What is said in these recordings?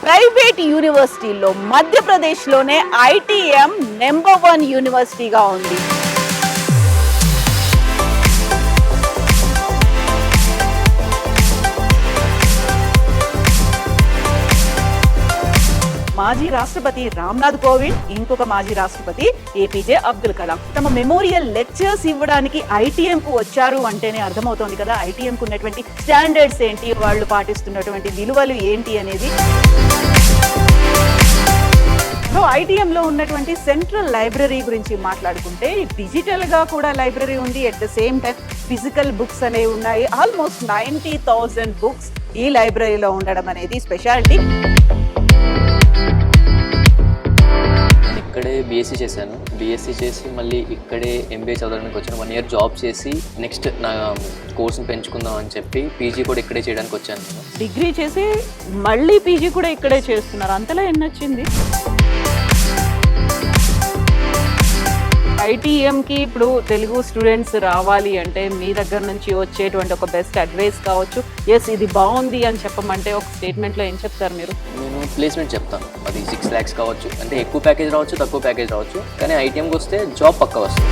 Private యూనివర్సిటీలో మధ్యప్రదేశ్లోనే ITM number 1 యూనివర్సిటీగా ఉంది. మాజీ రాష్ట్రపతి రామ్నాథ్ కోవింద్, ఇంకొక మాజీ రాష్ట్రపతి ఏపీజే అబ్దుల్ కలాం తమ మెమోరియల్ లెక్చర్స్ ఇవ్వడానికి ఐటీఎం కు వచ్చారు అంటేనే అర్థమవుతోంది కదా ఐటీఎం కు ఉన్నటువంటి స్టాండర్డ్స్ ఏంటి, వాళ్ళు పాటిస్తున్నటువంటి విలువలు ఏంటి అనేది. ఐటీఎం లో ఉన్నటువంటి సెంట్రల్ లైబ్రరీ గురించి మాట్లాడుకుంటే డిజిటల్ గా కూడా లైబ్రరీ ఉంది, at the same time physical books అనేవి ఉన్నాయి. ఆల్మోస్ట్ 90,000 బుక్స్ ఈ లైబ్రరీలో ఉండడం అనేది స్పెషాలిటీ. ఇక్కడే బీఎస్సీ చేశాను. బీఎస్సీ చేసి మళ్ళీ ఇక్కడే ఎంబీఏ చదవడానికి వచ్చాను. 1 ఇయర్ జాబ్ చేసి నెక్స్ట్ నా కోర్సును పెంచుకుందాం అని చెప్పి పీజీ కూడా ఇక్కడే చేయడానికి వచ్చాను. నేను డిగ్రీ చేసి మళ్ళీ పీజీ కూడా ఇక్కడే చేస్తున్నారు, అంతలా ఎన్నొచ్చింది? ఐటీఎంకి ఇప్పుడు తెలుగు స్టూడెంట్స్ రావాలి అంటే మీ దగ్గర నుంచి వచ్చేటువంటి ఒక బెస్ట్ అడ్వైస్ కావచ్చు, ఎస్ ఇది బాగుంది అని చెప్పమంటే ఒక స్టేట్మెంట్లో ఏం చెప్తారు మీరు? నేను ప్లేస్మెంట్ చెప్తాను. అది 6 lakhs కావచ్చు, అంటే ఎక్కువ ప్యాకేజ్ రావచ్చు, తక్కువ ప్యాకేజ్ రావచ్చు, కానీ ఐటీఎంకి వస్తే జాబ్ పక్కా వస్తుంది.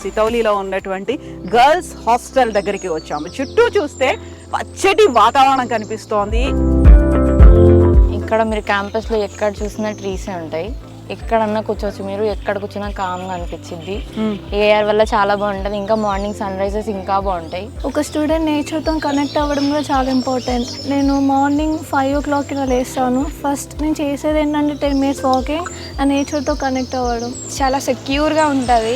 సితౌలీలో ఉన్నటువంటి గర్ల్స్ హాస్టల్ దగ్గరికి వచ్చాము. చుట్టూ చూస్తే పచ్చటి వాతావరణం కనిపిస్తోంది. ఇక్కడ మీరు క్యాంపస్లో ఎక్కడ చూసినా ట్రీసే ఉంటాయి. ఎక్కడన్నా కూర్చోవచ్చు, మీరు ఎక్కడ కూర్చున్నా కామ్గా అనిపించింది. ఏఆర్ వల్ల చాలా బాగుంటుంది. ఇంకా మార్నింగ్ సన్ రైజెస్ ఇంకా బాగుంటాయి. ఒక స్టూడెంట్ నేచర్తో కనెక్ట్ అవ్వడం కూడా చాలా ఇంపార్టెంట్. నేను మార్నింగ్ 5 o'clock ఇలా లేస్తాను. ఫస్ట్ నేను చేసేది ఏంటంటే 10 minutes వాకింగ్ అండ్ నేచర్తో కనెక్ట్ అవ్వడం. చాలా సెక్యూర్గా ఉంటుంది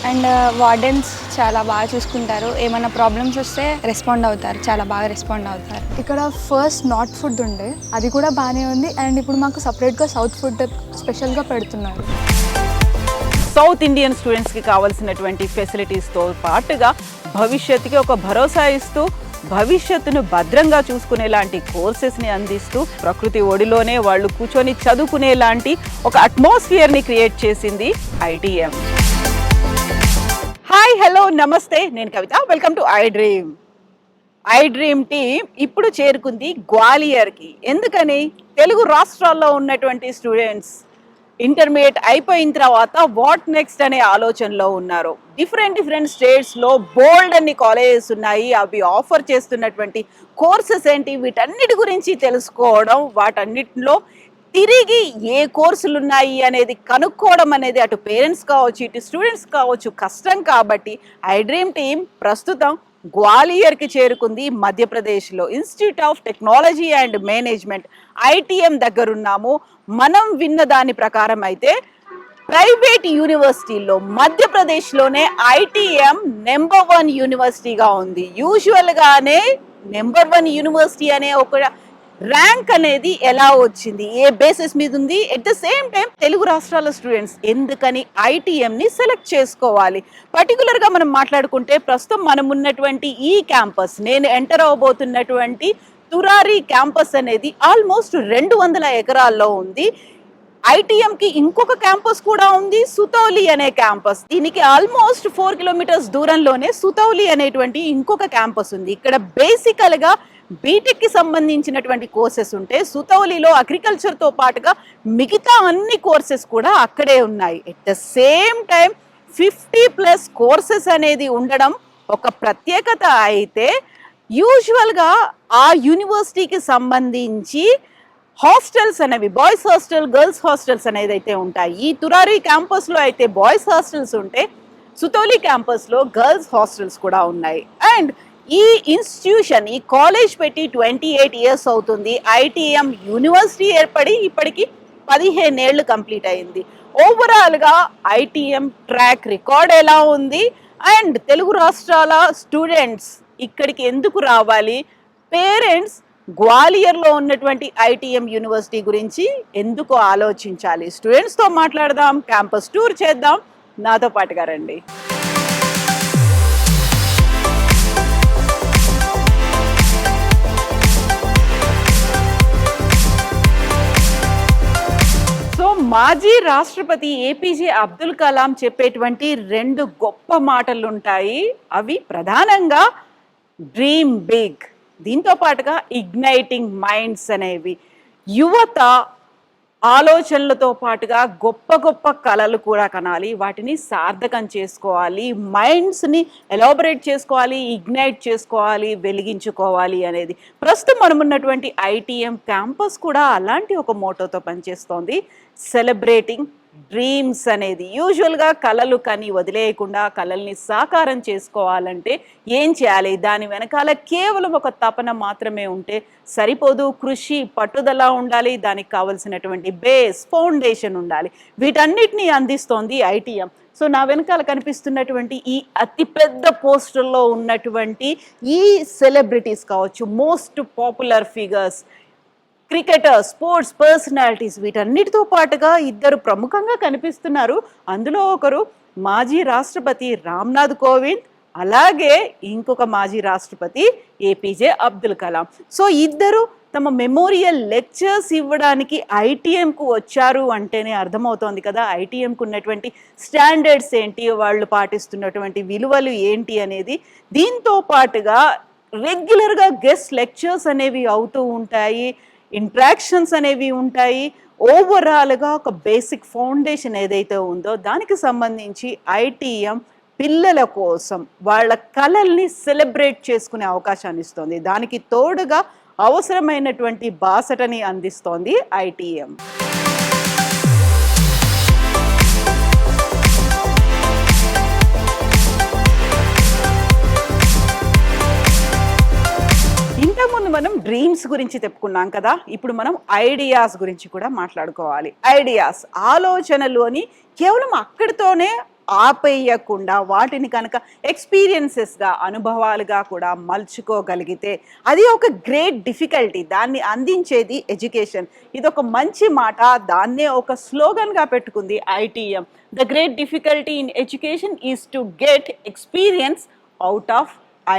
అండ్ వార్డెన్స్ చాలా బాగా చూసుకుంటారు. ఏమైనా ప్రాబ్లమ్స్ వస్తే రెస్పాండ్ అవుతారు, చాలా బాగా రెస్పాండ్ అవుతారు. ఇక్కడ ఫస్ట్ నార్త్ ఫుడ్ ఉండే, అది కూడా బాగానే ఉంది. అండ్ ఇప్పుడు మాకు సపరేట్గా సౌత్ ఫుడ్ స్పెషల్గా పెడుతున్నారు. సౌత్ ఇండియన్ స్టూడెంట్స్కి కావాల్సినటువంటి ఫెసిలిటీస్తో పాటుగా భవిష్యత్తుకి ఒక భరోసా ఇస్తూ భవిష్యత్తును భద్రంగా చూసుకునేలాంటి కోర్సెస్ని అందిస్తూ ప్రకృతి ఒడిలోనే వాళ్ళు కూర్చొని చదువుకునేలాంటి ఒక అట్మాస్ఫియర్ని క్రియేట్ చేసింది ఐటీఎం. హాయ్, హలో, నమస్తే, నేను Kavitha. Welcome to I dream team ఇప్పుడు చేరుకుంది గ్వాలియర్కి. ఎందుకని? తెలుగు రాష్ట్రాల్లో ఉన్నటువంటి స్టూడెంట్స్ ఇంటర్మీడియట్ అయిపోయిన తర్వాత వాట్ నెక్స్ట్ అనే ఆలోచనలో ఉన్నారు. డిఫరెంట్ స్టేట్స్లో బోల్డ్ అన్ని కాలేజెస్ ఉన్నాయి. అవి ఆఫర్ చేస్తున్నటువంటి కోర్సెస్ ఏంటి, వీటన్నిటి గురించి తెలుసుకోవడం, వాటన్నిటిలో తిరిగి ఏ కోర్సులు ఉన్నాయి అనేది కనుక్కోవడం అనేది అటు పేరెంట్స్ కావచ్చు, ఇటు స్టూడెంట్స్ కావచ్చు కష్టం. కాబట్టి ఐ డ్రీమ్ టీమ్ ప్రస్తుతం గ్వాలియర్కి చేరుకుంది. మధ్యప్రదేశ్లో institute of technology and management ITM దగ్గరున్నాము. మనం విన్న దాని ప్రకారం అయితే ప్రైవేట్ యూనివర్సిటీలో మధ్యప్రదేశ్లోనే ఐటీఎం నెంబర్ 1 యూనివర్సిటీగా ఉంది. యూజువల్గానే నెంబర్ 1 యూనివర్సిటీ అనే ఒక ర్యాంక్ అనేది ఎలా వచ్చింది, ఏ బేసిస్ మీద ఉంది, at the same time Telugu రాష్ట్రాల స్టూడెంట్స్ ఎందుకని ఐటీఎంని సెలెక్ట్ చేసుకోవాలి? పర్టికులర్గా మనం మాట్లాడుకుంటే ప్రస్తుతం మనం ఉన్నటువంటి ఈ క్యాంపస్, నేను ఎంటర్ అవబోతున్నటువంటి తురారి క్యాంపస్ అనేది ఆల్మోస్ట్ 200 ఎకరాల్లో ఉంది. ఐటీఎంకి ఇంకొక క్యాంపస్ కూడా ఉంది, సుతౌలి అనే క్యాంపస్. దీనికి ఆల్మోస్ట్ 4 kilometers దూరంలోనే సుతౌలి అనేటువంటి ఇంకొక క్యాంపస్ ఉంది. ఇక్కడ బేసికల్గా బీటెక్కి సంబంధించినటువంటి కోర్సెస్ ఉంటే సుతౌలిలో అగ్రికల్చర్తో పాటుగా మిగతా అన్ని కోర్సెస్ కూడా అక్కడే ఉన్నాయి. At the same time 50+ courses అనేది ఉండడం ఒక ప్రత్యేకత. అయితే యూజువల్గా ఆ యూనివర్సిటీకి సంబంధించి హాస్టల్స్ అనేవి బాయ్స్ హాస్టల్, గర్ల్స్ హాస్టల్స్ అనేది అయితే ఉంటాయి. ఈ తురారి క్యాంపస్లో అయితే బాయ్స్ హాస్టల్స్ ఉంటే సుతౌలి క్యాంపస్లో గర్ల్స్ హాస్టల్స్ కూడా ఉన్నాయి. అండ్ ఈ ఇన్స్టిట్యూషన్, ఈ కాలేజ్ పెట్టి 28 years అవుతుంది. ఐటీఎం యూనివర్సిటీ ఏర్పడి ఇప్పటికి 15 ఏళ్ళు కంప్లీట్ అయింది. ఓవరాల్గా ఐటీఎం ట్రాక్ రికార్డ్ ఎలా ఉంది అండ్ తెలుగు రాష్ట్రాల స్టూడెంట్స్ ఇక్కడికి ఎందుకు రావాలి, పేరెంట్స్ గ్వాలియర్లో ఉన్నటువంటి ఐటీఎం యూనివర్సిటీ గురించి ఎందుకు ఆలోచించాలి, స్టూడెంట్స్తో మాట్లాడదాం, క్యాంపస్ టూర్ చేద్దాం, నాతో పాటుగా రండి. మాజీ రాష్ట్రపతి ఏపీజే అబ్దుల్ కలాం చెప్పేటువంటి 2 గొప్ప మాటలు ఉంటాయి. అవి ప్రధానంగా డ్రీమ్ బిగ్, దీంతో పాటుగా ఇగ్నైటింగ్ మైండ్స్ అనేవి, యువత ఆలోచనలతో పాటుగా గొప్ప గొప్ప కళలు కూడా కనాలి, వాటిని సార్థకం చేసుకోవాలి, మైండ్స్ని ఎలాబరేట్ చేసుకోవాలి, ఇగ్నైట్ చేసుకోవాలి, వెలిగించుకోవాలి అనేది. ప్రస్తుతం మనం ఉన్నటువంటి ITM క్యాంపస్ కూడా అలాంటి ఒక మోటోతో పనిచేస్తోంది, సెలబ్రేటింగ్ డ్రీమ్స్ అనేది. యూజువల్గా కళలు కని వదిలేయకుండా కళల్ని సాకారం చేసుకోవాలంటే ఏం చేయాలి, దాని వెనకాల కేవలం ఒక తపన మాత్రమే ఉంటే సరిపోదు, కృషి పట్టుదల ఉండాలి, దానికి కావలసినటువంటి బేస్ ఫౌండేషన్ ఉండాలి. వీటన్నిటిని అందిస్తోంది ITM. సో నా వెనకాల కనిపిస్తున్నటువంటి ఈ అతిపెద్ద పోస్టర్లో ఉన్నటువంటి ఈ సెలబ్రిటీస్ కావచ్చు, most popular figures, cricketer, sports personalities, వీటన్నిటితో పాటుగా ఇద్దరు ప్రముఖంగా కనిపిస్తున్నారు. అందులో ఒకరు మాజీ రాష్ట్రపతి రామ్నాథ్ కోవింద్, అలాగే ఇంకొక మాజీ రాష్ట్రపతి APJ అబ్దుల్ కలాం. సో ఇద్దరు తమ మెమోరియల్ లెక్చర్స్ ఇవ్వడానికి ITMకు వచ్చారు అంటేనే అర్థమవుతోంది కదా ITMకు ఉన్నటువంటి స్టాండర్డ్స్ ఏంటి, వాళ్ళు పాటిస్తున్నటువంటి విలువలు ఏంటి అనేది. దీంతో పాటుగా రెగ్యులర్గా గెస్ట్ లెక్చర్స్ అనేవి అవుతూ ఉంటాయి, ఇంట్రాక్షన్స్ అనేవి ఉంటాయి. ఓవరాల్గా ఒక బేసిక్ ఫౌండేషన్ ఏదైతే ఉందో దానికి సంబంధించి ITM పిల్లల కోసం వాళ్ళ కళల్ని సెలబ్రేట్ చేసుకునే అవకాశాన్ని ఇస్తుంది. దానికి తోడుగా అవసరమైనటువంటి బాసటని అందిస్తోంది ITM. ఇంతకుముందు మనం డ్రీమ్స్ గురించి చెప్పుకున్నాం కదా, ఇప్పుడు మనం ఐడియాస్ గురించి కూడా మాట్లాడుకోవాలి. ఐడియాస్, ఆలోచనలోని కేవలం అక్కడితోనే ఆపేయకుండా వాటిని కనుక ఎక్స్పీరియన్సెస్గా, అనుభవాలుగా కూడా మలుచుకోగలిగితే అది ఒక గ్రేట్ డిఫికల్టీ. దాన్ని అందించేది ఎడ్యుకేషన్. ఇది ఒక మంచి మాట, దాన్నే ఒక స్లోగన్గా పెట్టుకుంది ITM. The great difficulty in education is to get experience out of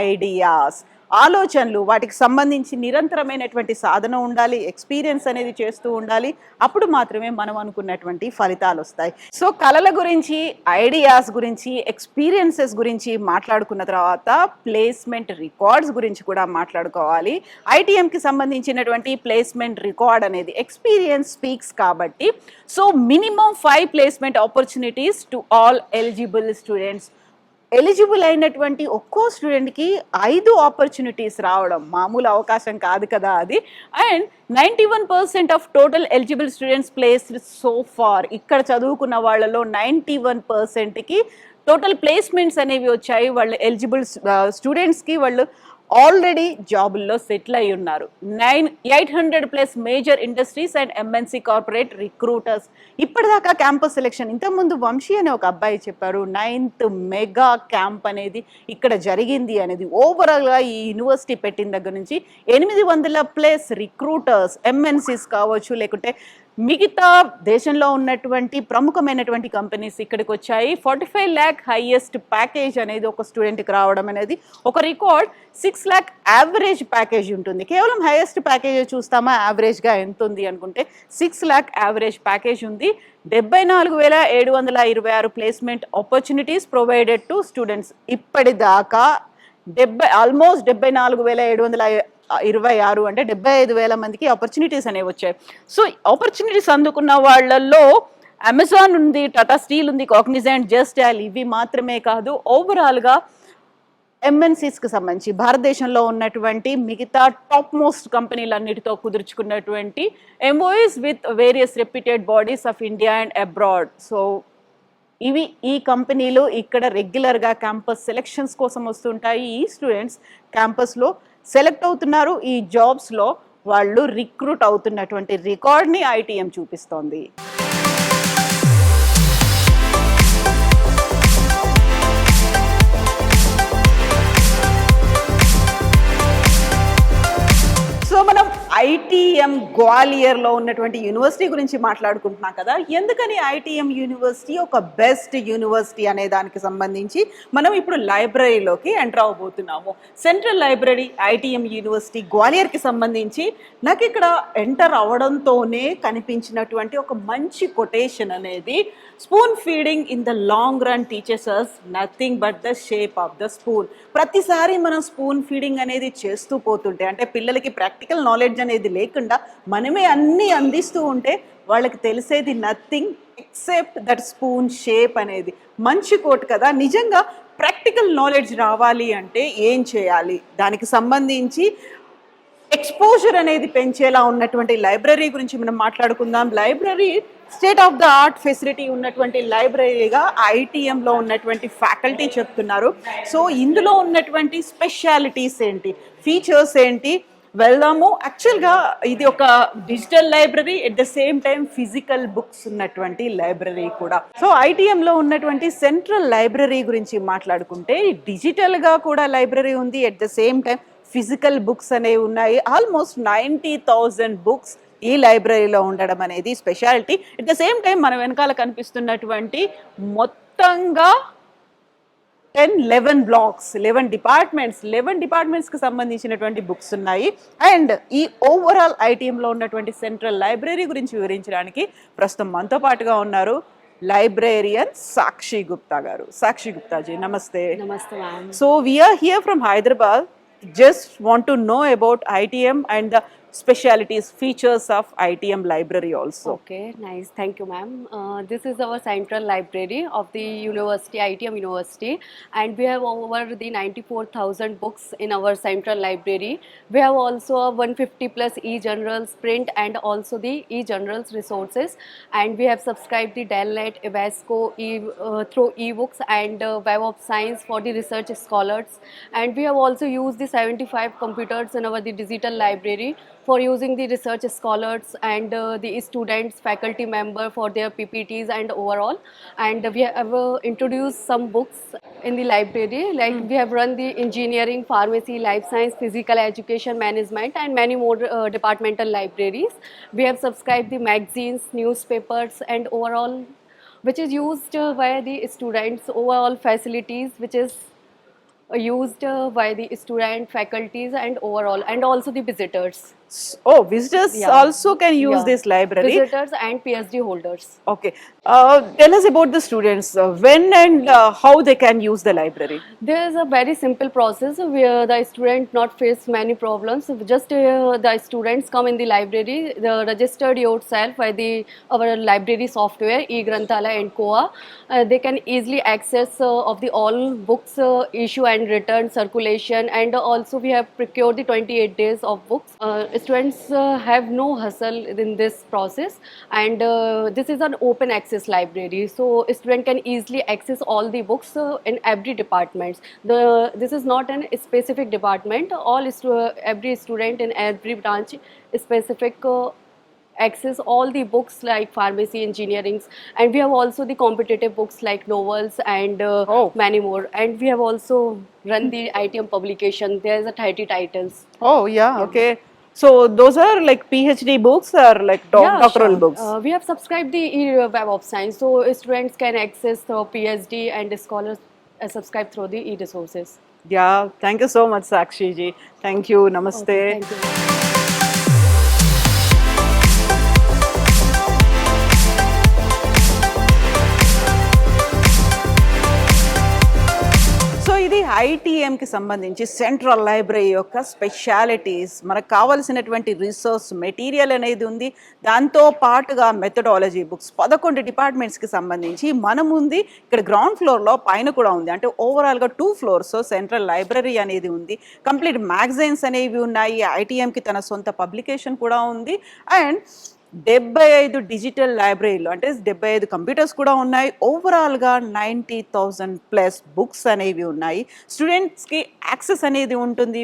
ideas. ఆలోచనలు, వాటికి సంబంధించి నిరంతరమైనటువంటి సాధన ఉండాలి, ఎక్స్పీరియన్స్ అనేది చేస్తూ ఉండాలి. అప్పుడు మాత్రమే మనం అనుకున్నటువంటి ఫలితాలు వస్తాయి. సో కళల గురించి, ఐడియాస్ గురించి, ఎక్స్పీరియన్సెస్ గురించి మాట్లాడుకున్న తర్వాత ప్లేస్మెంట్ రికార్డ్స్ గురించి కూడా మాట్లాడుకోవాలి. ITMకి సంబంధించినటువంటి ప్లేస్మెంట్ రికార్డ్ అనేది ఎక్స్పీరియన్స్ స్పీక్స్ కాబట్టి, so minimum 5 placement opportunities to all eligible students. Eligible అయినటువంటి ఒక్కో స్టూడెంట్కి 5 ఆపర్చునిటీస్ రావడం మామూలు అవకాశం కాదు కదా అది. And 91% of total eligible students placed so far. ఇక్కడ చదువుకున్న వాళ్ళలో 91%కి టోటల్ ప్లేస్మెంట్స్ అనేవి వచ్చాయి. వాళ్ళు ఎలిజిబుల్ స్టూడెంట్స్కి వాళ్ళు ఆల్రెడీ జాబుల్లో సెటిల్ అయి ఉన్నారు. 800+ major industries and MNC corporate recruiters. ఇప్పటిదాకా క్యాంపస్ సెలెక్షన్, ఇంతకుముందు వంశీ అనే ఒక అబ్బాయి చెప్పారు 9th మెగా క్యాంప్ అనేది ఇక్కడ జరిగింది అనేది. ఓవరాల్గా ఈ యూనివర్సిటీ పెట్టిన దగ్గర నుంచి 800+ రిక్రూటర్స్, MNCs కావచ్చు, లేకుంటే మిగతా దేశంలో ఉన్నటువంటి ప్రముఖమైనటువంటి కంపెనీస్ ఇక్కడికి వచ్చాయి. 45 lakh హైయెస్ట్ ప్యాకేజ్ అనేది ఒక స్టూడెంట్కి రావడం అనేది ఒక రికార్డ్. 6 lakh యావరేజ్ ప్యాకేజ్ ఉంటుంది. కేవలం హైయెస్ట్ ప్యాకేజ్ చూస్తామా, యావరేజ్గా ఎంత ఉంది అనుకుంటే 6 lakh యావరేజ్ ప్యాకేజ్ ఉంది. 74,726 placement opportunities provided to students. ఇప్పటిదాకా ఆల్మోస్ట్ 74,726 అంటే 75,000 మందికి ఆపర్చునిటీస్ అనేవి వచ్చాయి. సో ఆపర్చునిటీస్ అందుకున్న వాళ్ళల్లో అమెజాన్ ఉంది, టాటా స్టీల్ ఉంది, కాగ్నిజెంట్, జస్ట్ డయల్, ఇవి మాత్రమే కాదు, ఓవరాల్గా MNCస్కి సంబంధించి భారతదేశంలో ఉన్నటువంటి మిగతా టాప్ మోస్ట్ కంపెనీలన్నిటితో కుదుర్చుకున్నటువంటి MOUs with various reputed bodies of India and abroad. So ఇవి ఈ కంపెనీలు ఇక్కడ రెగ్యులర్గా క్యాంపస్ సెలెక్షన్స్ కోసం వస్తుంటాయి. ఈ స్టూడెంట్స్ క్యాంపస్లో సెలెక్ట్ అవుతున్నారు. ఈ జాబ్స్లో వాళ్ళు రిక్రూట్ అవుతున్నటువంటి రికార్డ్ని ITM చూపిస్తోంది. సో మనం ఐటీఎం గ్వాలియర్లో ఉన్నటువంటి యూనివర్సిటీ గురించి మాట్లాడుకుంటున్నాం కదా. ఎందుకని ఐటీఎం యూనివర్సిటీ ఒక బెస్ట్ యూనివర్సిటీ అనే దానికి సంబంధించి మనం ఇప్పుడు లైబ్రరీలోకి ఎంటర్ అవ్వబోతున్నాము. సెంట్రల్ లైబ్రరీ ఐటీఎం యూనివర్సిటీ గ్వాలియర్కి సంబంధించి నాకు ఇక్కడ ఎంటర్ అవ్వడంతోనే కనిపించినటువంటి ఒక మంచి కొటేషన్ అనేది, spoon feeding in the long run teaches us nothing but the shape of the spoon. ప్రతిసారి మనం స్పూన్ ఫీడింగ్ అనేది చేస్తూ పోతుంటే, అంటే పిల్లలకి ప్రాక్టికల్ నాలెడ్జ్ అనేది లేకుండా మనమే అన్నీ అందిస్తూ ఉంటే వాళ్ళకి తెలిసేది nothing except that spoon shape అనేది. మంచి కోట్ కదా. నిజంగా ప్రాక్టికల్ నాలెడ్జ్ రావాలి అంటే ఏం చేయాలి, దానికి సంబంధించి ఎక్స్పోజర్ అనేది పెంచేలా ఉన్నటువంటి లైబ్రరీ గురించి మనం మాట్లాడుకుందాం. Library state of the art facility ఉన్నటువంటి లైబ్రరీగా ఐటీఎంలో ఉన్నటువంటి ఫ్యాకల్టీ చెప్తున్నారు. సో ఇందులో ఉన్నటువంటి స్పెషాలిటీస్ ఏంటి, ఫీచర్స్ ఏంటి, వెళ్దాము. యాక్చువల్గా ఇది ఒక digital library, at the same time physical books ఉన్నటువంటి లైబ్రరీ కూడా. సో ఐటీఎంలో ఉన్నటువంటి సెంట్రల్ లైబ్రరీ గురించి మాట్లాడుకుంటే డిజిటల్గా కూడా లైబ్రరీ ఉంది, at the same time physical books అనేవి ఉన్నాయి. ఆల్మోస్ట్ 90,000 బుక్స్ ఈ లైబ్రరీలో ఉండడం అనేది speciality. At the same time మన వెనకాల కనిపిస్తున్నటువంటి మొత్తంగా 11 బ్లాక్స్, 11 డిపార్ట్మెంట్స్కి సంబంధించినటువంటి బుక్స్ ఉన్నాయి. అండ్ ఈ ఓవరాల్ ఐటీఎంలో ఉన్నటువంటి సెంట్రల్ లైబ్రరీ గురించి వివరించడానికి ప్రస్తుతం మనతో పాటుగా ఉన్నారు లైబ్రేరియన్ సాక్షి గుప్తా గారు. సాక్షి గుప్తాజీ, నమస్తే. Namaste, ma'am. So we are here from Hyderabad. Just want to know about ITM and the specialities, features of ITM library also. Okay, nice. Thank you, ma'am. This is our central library of the university, ITM University, and we have over the 94,000 books in our central library. We have also 150 plus e-journals, print, and also the e-journals resources. And we have subscribed the Delnet, Evasco, through ebooks and Web of Science for the research scholars. And we have also used the 75 computers in our the digital library for using the research scholars and the students, faculty member for their PPTs and overall. And we have introduced some books in the library, like we have run the engineering, pharmacy, life science, physical education, management, and many more departmental libraries. We have subscribed the magazines, newspapers, and overall, which is used by the students, overall facilities, which is used by the student, faculties, and overall, and also the visitors. Oh, visitors Yeah. also can use Yeah. this library. Visitors and PhD holders. Okay. Tell us about the students. When and how they can use the library. There is a very simple process where the student not face many problems. Just the students come in the library, they registered yourself by the our library software, eGranthala and Koa. They can easily access of the all books issue and return circulation, and also we have procured the 28 days of books. Students have no hustle in this process, and this is an open access library, so a student can easily access all the books in every department. This is not an specific department. Every student in every branch specific access all the books like pharmacy, engineering, and we have also the competitive books like novels and many more. And we have also run the ITM publication. There is a 30 titles. Oh yeah, okay. So those are like PhD books or like doctoral sure. books? We have subscribed the Web of Science, so students can access through PhD, and scholars subscribe through the e-resources. Yeah, thank you so much, Sakshi ji. Thank you. Namaste. Okay, thank you. ఐటీఎంకి సంబంధించి central library యొక్క specialities, మనకు కావాల్సినటువంటి resource material అనేది ఉంది. దాంతో పాటుగా methodology books 11 డిపార్ట్మెంట్స్కి సంబంధించి మనం ఉంది. ఇక్కడ గ్రౌండ్ ఫ్లోర్లో పైన కూడా ఉంది. అంటే ఓవరాల్గా 2 ఫ్లోర్స్ సెంట్రల్ లైబ్రరీ అనేది ఉంది. కంప్లీట్ మ్యాగజైన్స్ అనేవి ఉన్నాయి. ఐటీఎంకి తన సొంత పబ్లికేషన్ కూడా ఉంది. అండ్ 75 డిజిటల్ లైబ్రరీలు, అంటే 75 కంప్యూటర్స్ కూడా ఉన్నాయి. ఓవరాల్గా 90,000+ బుక్స్ అనేవి ఉన్నాయి. స్టూడెంట్స్కి యాక్సెస్ అనేది ఉంటుంది.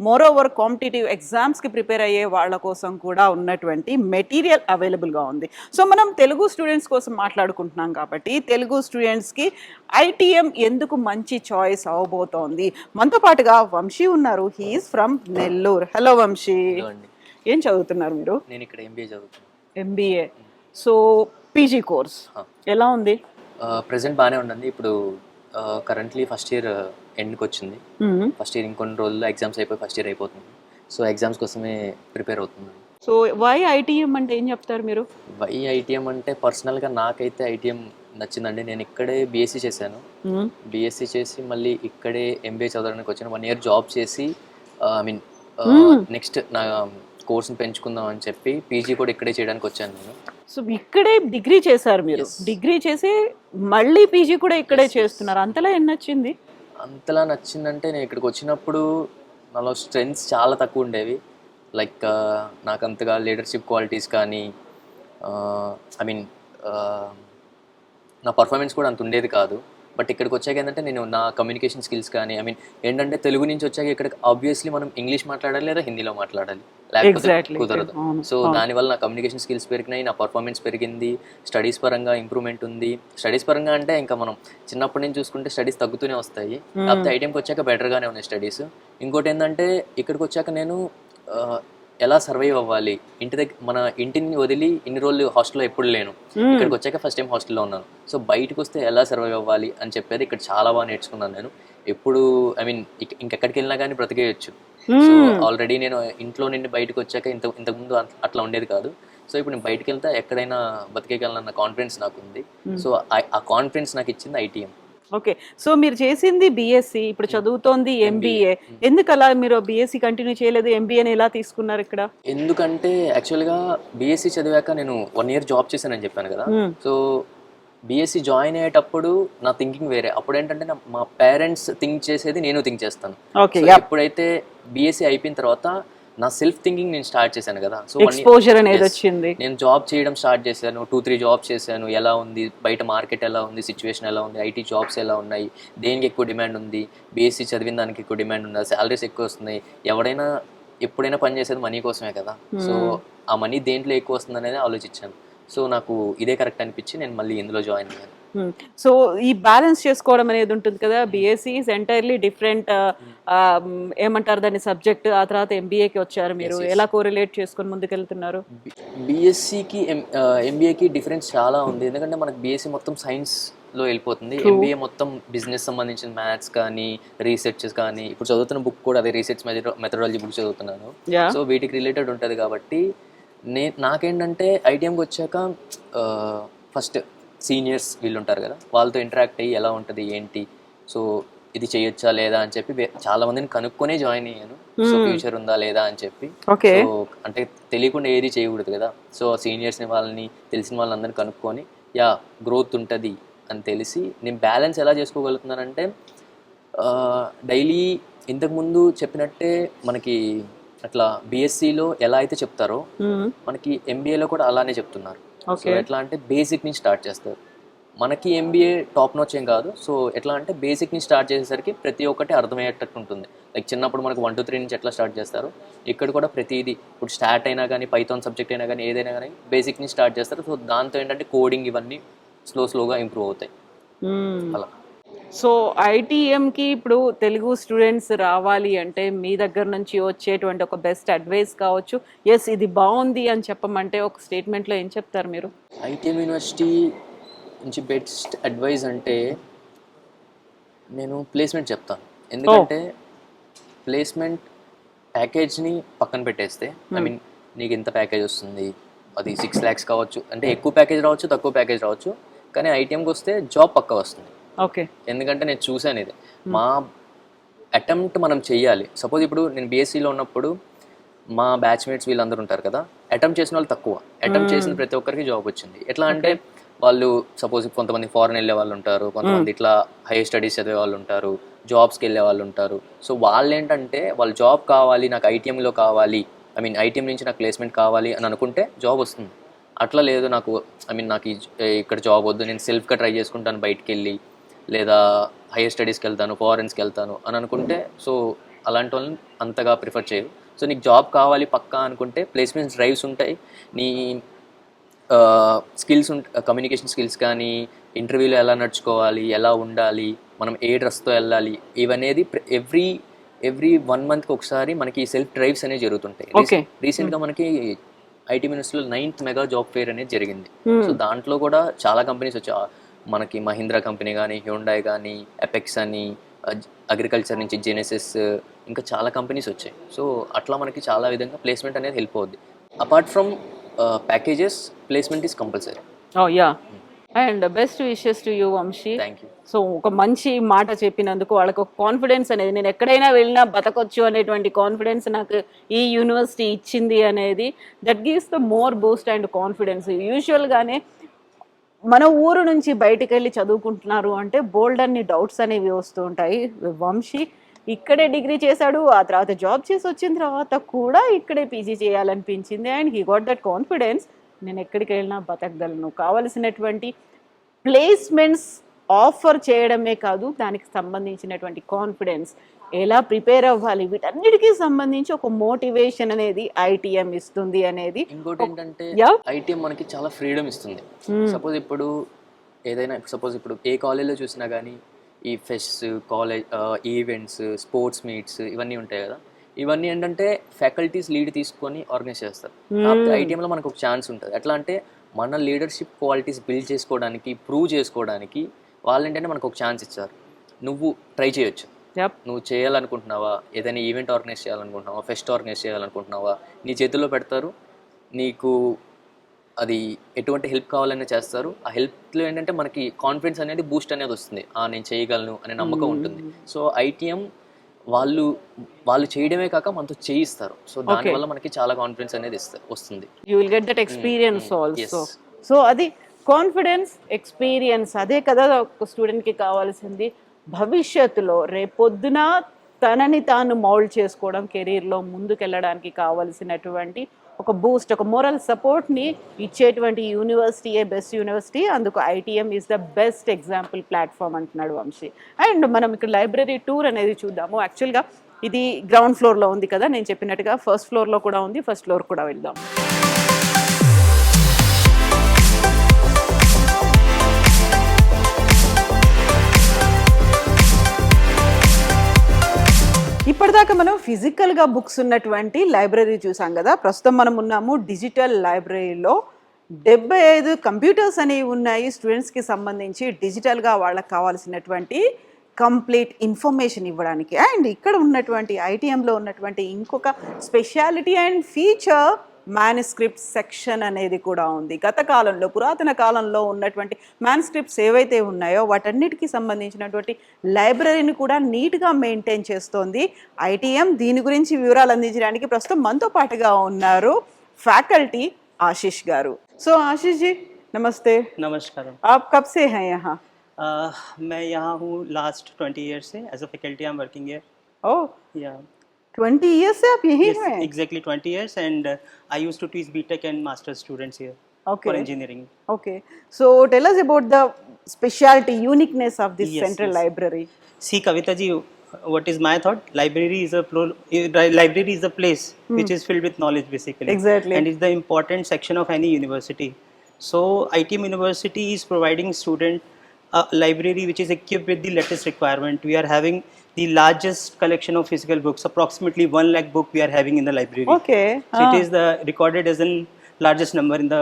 మోరోవర్ కాంపిటేటివ్ ఎగ్జామ్స్కి ప్రిపేర్ అయ్యే వాళ్ళ కోసం కూడా ఉన్నటువంటి మెటీరియల్ అవైలబుల్గా ఉంది. సో మనం తెలుగు స్టూడెంట్స్ కోసం మాట్లాడుకుంటున్నాం కాబట్టి తెలుగు స్టూడెంట్స్కి ఐటీఎం ఎందుకు మంచి చాయిస్ అవబోతోంది. మనతో పాటుగా వంశీ ఉన్నారు. He's from Nellore. Hello Vamshi. ఏం చదువుతున్నారు మీరు? నేను ఇక్కడ ఎంబీఏ చదువుతున్నాను. ఎంబీఏ. సో పీజీ కోర్స్ ఎలా ఉంది? ప్రజెంట్ బాగానే ఉండండి. ఇప్పుడు కరెంట్లీ ఫస్ట్ ఇయర్ ఎండ్కి వచ్చింది. ఫస్ట్ ఇయర్ ఇంకొన్ని రోజుల్లో ఎగ్జామ్స్ అయిపోయి ఫస్ట్ ఇయర్ అయిపోతుంది. సో ఎగ్జామ్స్ కోసమే ప్రిపేర్ అవుతున్నాను. సో వై ఐటీఎం అంటే ఏం చెప్తారు మీరు? వై ఐటీఎం అంటే పర్సనల్గా నాకైతే ఐటీఎం నచ్చిందండి. నేను ఇక్కడే బీఎస్సీ చేశాను. బీఎస్సీ చేసి మళ్ళీ ఇక్కడే ఎంబీఏ చదవడానికి వచ్చాను. 1 year జాబ్ చేసి నెక్స్ట్ నా కోర్స్ని పెంచుకుందాం అని చెప్పి పీజీ కూడా ఇక్కడే చేయడానికి వచ్చాను నేను. సో ఇక్కడే డిగ్రీ చేశారు మీరు? డిగ్రీ చేసి మళ్ళీ పీజీ కూడా ఇక్కడే చేస్తున్నారు. అంతలా ఏం నచ్చింది? అంతలా నచ్చిందంటే నేను ఇక్కడికి వచ్చినప్పుడు నాలో స్ట్రెంగ్స్ చాలా తక్కువ ఉండేవి. లైక్ నాకు అంతగా లీడర్షిప్ క్వాలిటీస్ కానీ నా పర్ఫార్మెన్స్ కూడా అంత ఉండేది కాదు. బట్ ఇక్కడికి వచ్చాక ఏంటంటే నేను నా కమ్యూనికేషన్ స్కిల్స్ కానీ ఏంటంటే తెలుగు నుంచి వచ్చాక ఇక్కడ ఆబ్వియస్లీ మనం ఇంగ్లీష్ మాట్లాడాలి లేదా హిందీలో మాట్లాడాలి, లేకపోతే కుదరదు. సో దానివల్ల నా కమ్యూనికేషన్ స్కిల్స్ పెరిగినాయి, నా పర్ఫార్మెన్స్ పెరిగింది, స్టడీస్ పరంగా ఇంప్రూవ్మెంట్ ఉంది. స్టడీస్ పరంగా అంటే ఇంకా మనం చిన్నప్పటి నుంచి చూసుకుంటే స్టడీస్ తగ్గుతూనే వస్తాయి, కాకపోతే ఐటీఎంకి వచ్చాక బెటర్గానే ఉన్నాయి స్టడీస్. ఇంకోటి ఏంటంటే ఇక్కడికి వచ్చాక నేను ఎలా సర్వైవ్ అవ్వాలి, ఇంటి దగ్గర మన ఇంటిని వదిలి ఇన్ని రోజులు హాస్టల్లో ఎప్పుడు లేను, ఇక్కడికి వచ్చాక ఫస్ట్ టైం హాస్టల్లో ఉన్నాను. సో బయటకు వస్తే ఎలా సర్వైవ్ అవ్వాలి అని చెప్పేది ఇక్కడ చాలా బాగా నేర్చుకున్నాను నేను. ఎప్పుడు ఇంకెక్కడికి వెళ్ళినా కానీ బ్రతికేయచ్చు. సో ఆల్రెడీ నేను ఇంట్లో నుండి బయటకు వచ్చాక ఇంతకుముందు అట్లా ఉండేది కాదు. సో ఇప్పుడు నేను బయటకు వెళ్తే ఎక్కడైనా బతికేయగలనన్న కాన్ఫిడెన్స్ నాకు ఉంది. సో ఆ కాన్ఫిడెన్స్ నాకు ఇచ్చింది ఐటీఎం. ఓకే. సో మీరు చేసింది బీఎస్సీ, ఇప్పుడు చదువుతోంది ఎంబీఏ. ఎందుకు అలా మీరు బీఎస్సీ కంటిన్యూ చేయలేదు, ఎంబీఏని ఎలా తీసుకున్నారు ఇక్కడ? ఎందుకంటే యాక్చువల్గా బీఎస్సీ చదివాక నేను 1 year జాబ్ చేశానని చెప్పాను కదా. సో బీఎస్సీ జాయిన్ అయ్యేటప్పుడు నా థింకింగ్ వేరే. అప్పుడు ఏంటంటే మా పేరెంట్స్ థింక్ చేసేది నేను థింక్ చేస్తాను. ఎప్పుడైతే బీఎస్సీ అయిపోయిన తర్వాత నా సెల్ఫ్ థింకింగ్ నేను స్టార్ట్ చేశాను కదా. సో ఎక్స్పోజర్ అనేది వచ్చింది. నేను జాబ్ చేయడం స్టార్ట్ చేశాను, 2-3 జాబ్స్ చేశాను. ఎలా ఉంది బయట మార్కెట్, ఎలా ఉంది సిచ్యువేషన్, ఎలా ఉంది, ఐటీ జాబ్స్ ఎలా ఉన్నాయి, దేనికి ఎక్కువ డిమాండ్ ఉంది, బీఎస్సీ చదివిన దానికి ఎక్కువ డిమాండ్ ఉంది, శాలరీస్ ఎక్కువ వస్తున్నాయి. ఎవడైనా ఎప్పుడైనా పని చేసేది మనీ కోసమే కదా. సో ఆ మనీ దేంట్లో ఎక్కువ వస్తుంది అనేది ఆలోచించాను. సో నాకు ఇదే కరెక్ట్ అనిపించి నేను మళ్ళీ ఇందులో జాయిన్ అయ్యాను. సో ఈ బ్యాలెన్స్ చేసుకోవడం అనేది ఉంటుంది కదా. బీఎస్సీ ఈజ్ ఎంటైర్లీ డిఫరెంట్, ఏమంటారు దాని సబ్జెక్ట్. ఆ తర్వాత ఎంబీఏకి వచ్చారు మీరు, ఎలా కోరిలేట్ చేసుకొని ముందుకెళ్తున్నారు? బీఎస్సీకి ఎంబీఏకి డిఫరెన్స్ చాలా ఉంది. ఎందుకంటే మనకు బీఎస్సీ మొత్తం సైన్స్లో వెళ్ళిపోతుంది, ఎంబీఏ మొత్తం బిజినెస్ సంబంధించిన మ్యాథ్స్ కానీ రీసెర్చెస్ కానీ. ఇప్పుడు చదువుతున్న బుక్ కూడా అదే రీసెర్చ్ మెథడాలజీ బుక్ చదువుతున్నాను. సో వీటికి రిలేటెడ్ ఉంటుంది కాబట్టి నాకేంటంటే ఐటీఎంకి వచ్చాక ఫస్ట్ సీనియర్స్ వీళ్ళు ఉంటారు కదా, వాళ్ళతో ఇంటరాక్ట్ అయ్యి ఎలా ఉంటుంది ఏంటి, సో ఇది చేయొచ్చా లేదా అని చెప్పి చాలా మందిని కనుక్కొనే జాయిన్ అయ్యాను. సో ఫ్యూచర్ ఉందా లేదా అని చెప్పి. సో అంటే తెలియకుండా ఏది చేయకూడదు కదా. సో సీనియర్స్ని వాళ్ళని తెలిసిన వాళ్ళందరినీ కనుక్కొని గ్రోత్ ఉంటుంది అని తెలిసి నేను బ్యాలెన్స్ ఎలా చేసుకోగలుగుతున్నానంటే డైలీ ఇంతకుముందు చెప్పినట్టే మనకి అట్లా బీఎస్సీలో ఎలా అయితే చెప్తారో మనకి ఎంబీఏలో కూడా అలానే చెప్తున్నారు. సో ఎట్లా అంటే బేసిక్ నుంచి స్టార్ట్ చేస్తారు. మనకి ఎంబీఏ టాప్ నోచ్ ఏం కాదు. సో ఎట్లా అంటే బేసిక్ నుంచి స్టార్ట్ చేసేసరికి ప్రతి ఒక్కటి అర్థమయ్యేటట్టు ఉంటుంది. లైక్ చిన్నప్పుడు మనకు 1 to 3 నుంచి ఎట్లా స్టార్ట్ చేస్తారు, ఇక్కడ కూడా ప్రతిదీ ఇప్పుడు స్టార్ట్ అయినా కానీ పైథాన్ సబ్జెక్ట్ అయినా కానీ ఏదైనా కానీ బేసిక్ నుంచి స్టార్ట్ చేస్తారు. సో దాంతో ఏంటంటే కోడింగ్ ఇవన్నీ స్లోగా ఇంప్రూవ్ అవుతాయి అలా. సో ఐటీఎంకి ఇప్పుడు తెలుగు స్టూడెంట్స్ రావాలి అంటే మీ దగ్గర నుంచి వచ్చేటువంటి ఒక బెస్ట్ అడ్వైస్ కావచ్చు, ఎస్ ఇది బాగుంది అని చెప్పమంటే ఒక స్టేట్మెంట్లో ఏం చెప్తారు మీరు? ఐటీఎం యూనివర్సిటీ నుంచి బెస్ట్ అడ్వైస్ అంటే నేను ప్లేస్మెంట్ చెప్తాను. ఎందుకంటే ప్లేస్మెంట్ ప్యాకేజ్ని పక్కన పెట్టేస్తే నీకు ఎంత ప్యాకేజ్ వస్తుంది, అది 6 lakhs కావచ్చు, అంటే ఎక్కువ ప్యాకేజ్ రావచ్చు తక్కువ ప్యాకేజ్ రావచ్చు, కానీ ఐటీఎంకి వస్తే జాబ్ పక్కా వస్తుంది. ఓకే. ఎందుకంటే నేను చూసాను ఇది, మా అటెంప్ట్ మనం చెయ్యాలి. సపోజ్ ఇప్పుడు నేను బీఎస్సీలో ఉన్నప్పుడు మా బ్యాచ్మేట్స్ వీళ్ళందరూ ఉంటారు కదా, అటెంప్ట్ చేసిన వాళ్ళు తక్కువ, అటెంప్ట్ చేసిన ప్రతి ఒక్కరికి జాబ్ వచ్చింది. ఎట్లా అంటే వాళ్ళు సపోజ్ కొంతమంది ఫారెన్ వెళ్ళే వాళ్ళు ఉంటారు, కొంతమంది ఇట్లా హైయర్ స్టడీస్ చదివే వాళ్ళు ఉంటారు, జాబ్స్కి వెళ్ళే వాళ్ళు ఉంటారు. సో వాళ్ళు ఏంటంటే వాళ్ళు జాబ్ కావాలి, నాకు ఐటీఎంలో కావాలి, ఐటీఎం నుంచి నాకు ప్లేస్మెంట్ కావాలి అని అనుకుంటే జాబ్ వస్తుంది. అట్లా లేదు, నాకు నాకు ఇక్కడ జాబ్ వద్దు, నేను సెల్ఫ్గా ట్రై చేసుకుంటాను బయటికి వెళ్ళి, లేదా హైయర్ స్టడీస్కి వెళ్తాను, ఫారెన్స్కి వెళ్తాను అని అనుకుంటే సో అలాంటి వాళ్ళని అంతగా ప్రిఫర్ చేయరు. సో నీకు జాబ్ కావాలి పక్కా అనుకుంటే ప్లేస్మెంట్స్ డ్రైవ్స్ ఉంటాయి, నీ స్కిల్స్ కమ్యూనికేషన్ స్కిల్స్ కానీ, ఇంటర్వ్యూలో ఎలా నడుచుకోవాలి, ఎలా ఉండాలి, మనం ఏ డ్రెస్తో వెళ్ళాలి, ఇవనేది ఎవ్రీ 1 మంత్కి ఒకసారి మనకి సెల్ఫ్ డ్రైవ్స్ అనేవి జరుగుతుంటాయి. Okay. రీసెంట్గా మనకి ఐటీ మినిస్ట్రీలో 9th మెగా జాబ్ ఫేర్ అనేది జరిగింది. సో దాంట్లో కూడా చాలా కంపెనీస్ వచ్చాయి. మనకి మహీంద్రా కంపెనీ కానీ, హ్యూండాయ్ కానీ, ఎపెక్స్ అని, అగ్రికల్చర్ నుంచి జెనెసిస్, ఇంకా చాలా కంపెనీస్ వచ్చాయి. సో అట్లా మనకి చాలా విధంగా ప్లేస్మెంట్ అనేది హెల్ప్ అవుద్ది. Apart from packages, placement is compulsory. Oh yeah, and best wishes to you Vamshi. Thank you. So ఒక మంచి మాట చెప్పినందుకు వాళ్ళకు ఒక కాన్ఫిడెన్స్ అనేది, నేను ఎక్కడైనా వెళ్ళినా బతకొచ్చు అనేటువంటి కాన్ఫిడెన్స్ నాకు ఈ యూనివర్సిటీ ఇచ్చింది అనేది, that gives the more boost and confidence. యూజువల్గానే మన ఊరు నుంచి బయటికి వెళ్ళి చదువుకుంటున్నారు అంటే బోల్డ్ అన్ని డౌట్స్ అనేవి వస్తూ ఉంటాయి. వంశీ ఇక్కడే డిగ్రీ చేశాడు, ఆ తర్వాత జాబ్ చేసి వచ్చిన తర్వాత కూడా ఇక్కడే పీజీ చేయాలనిపించింది and he got that confidence. నేను ఎక్కడికి వెళ్ళినా బతకగలను, కావలసినటువంటి ప్లేస్మెంట్స్ ఆఫర్ చేయడమే కాదు, దానికి సంబంధించినటువంటి కాన్ఫిడెన్స్, ఎలా ప్రిపేర్ అవ్వాలి, వీటన్నిటికీ సంబంధించి ఒక మోటివేషన్ అనేది ఐటీఎం ఇస్తుంది అనేది. ఇంకోటి ఏంటంటే Yeah. ఐటీఎం మనకి చాలా ఫ్రీడమ్ ఇస్తుంది. సపోజ్ ఇప్పుడు ఏదైనా, ఇప్పుడు ఏ కాలేజ్లో చూసినా కానీ ఈ fest, college events, sports meets ఇవన్నీ ఉంటాయి కదా, ఇవన్నీ ఏంటంటే ఫ్యాకల్టీస్ లీడ్ తీసుకొని ఆర్గనైజ్ చేస్తారు. ఐటీఎంలో మనకు ఒక ఛాన్స్ ఉంటుంది. ఎట్లా అంటే మన లీడర్షిప్ క్వాలిటీస్ బిల్డ్ చేసుకోవడానికి, ప్రూవ్ చేసుకోవడానికి వాళ్ళు ఏంటంటే మనకు ఒక ఛాన్స్ ఇచ్చారు. నువ్వు ట్రై చేయొచ్చు. నువ్వు చేయాలనుకుంటున్నావా, ఏదైనా ఈవెంట్ ఆర్గనైజ్ చేయాలనుకుంటున్నావా, ఫెస్ట్ ఆర్గనైజ్ చేయాలనుకుంటున్నావా, నీ చేతుల్లో పెడతారు. నీకు అది ఎటువంటి హెల్ప్ కావాలనే చేస్తారు. ఆ హెల్ప్లో ఏంటంటే మనకి కాన్ఫిడెన్స్ అనేది బూస్ట్ అనేది వస్తుంది. నేను చేయగలను అనే నమ్మకం ఉంటుంది. సో ఐటీఎం వాళ్ళు చేయడమే కాక మనతో చేయిస్తారు. సో దానివల్ల మనకి చాలా కాన్ఫిడెన్స్ అనేది వస్తుంది. You will get that experience also. So అది కాన్ఫిడెన్స్, ఎక్స్పీరియన్స్, అదే కదా ఒక స్టూడెంట్కి కావాల్సింది. భవిష్యత్తులో రేపొద్దున తనని తాను మౌల్డ్ చేసుకోవడం, కెరీర్లో ముందుకెళ్ళడానికి కావలసినటువంటి ఒక బూస్ట్, ఒక మోరల్ సపోర్ట్ని ఇచ్చేటువంటి యూనివర్సిటీయే బెస్ట్ యూనివర్సిటీ. అందుకు ITM is the best example platform అంటున్నాడు వంశీ. అండ్ మనం ఇక్కడ లైబ్రరీ టూర్ అనేది చూద్దాము. యాక్చువల్గా ఇది గ్రౌండ్ ఫ్లోర్లో ఉంది కదా, నేను చెప్పినట్టుగా ఫస్ట్ ఫ్లోర్లో కూడా ఉంది. ఫస్ట్ ఫ్లోర్ కూడా వెళ్దాం. ఇప్పటిదాకా మనం ఫిజికల్గా బుక్స్ ఉన్నటువంటి లైబ్రరీ చూసాం కదా. ప్రస్తుతం మనం ఉన్నాము డిజిటల్ లైబ్రరీలో. 75 కంప్యూటర్స్ అనేవి ఉన్నాయి స్టూడెంట్స్కి సంబంధించి, డిజిటల్గా వాళ్ళకి కావాల్సినటువంటి కంప్లీట్ ఇన్ఫర్మేషన్ ఇవ్వడానికి. అండ్ ఇక్కడ ఉన్నటువంటి ఐటీఎంలో ఉన్నటువంటి ఇంకొక speciality and feature manuscript section అనేది కూడా ఉంది. గత కాలంలో, పురాతన కాలంలో ఉన్నటువంటి మ్యానుస్క్రిప్ట్స్ ఏవైతే ఉన్నాయో వాటన్నిటికీ సంబంధించినటువంటి లైబ్రరీని కూడా నీట్గా మెయింటైన్ చేస్తోంది ఐటీఎం. దీని గురించి వివరాలు అందించడానికి ప్రస్తుతం మనతో పాటుగా ఉన్నారు ఫ్యాకల్టీ ఆశీష్ గారు. సో ఆశీష్ जी नमस्ते. नमस्कार. आप कब से हैं यहाँ? मैं यहाँ हूँ लास्ट 20 ईयर्स से as a faculty I am working here. Oh, yeah 20 years से आप यहीं yes, हैं? exactly 20 years and I used to teach BTech and master's students here Okay. for engineering. Okay. So tell us about the specialty, uniqueness of this Yes, central yes. library. See Kavita ji, what is my thought? Library is a place which is filled with knowledge basically. Exactly. And it's the important section of any university. So ITM University is providing student a library which is equipped with the latest requirement. We are having the largest collection of physical books, approximately 1 lakh book we are having in the library. Okay. So it is the recorded as the largest number in the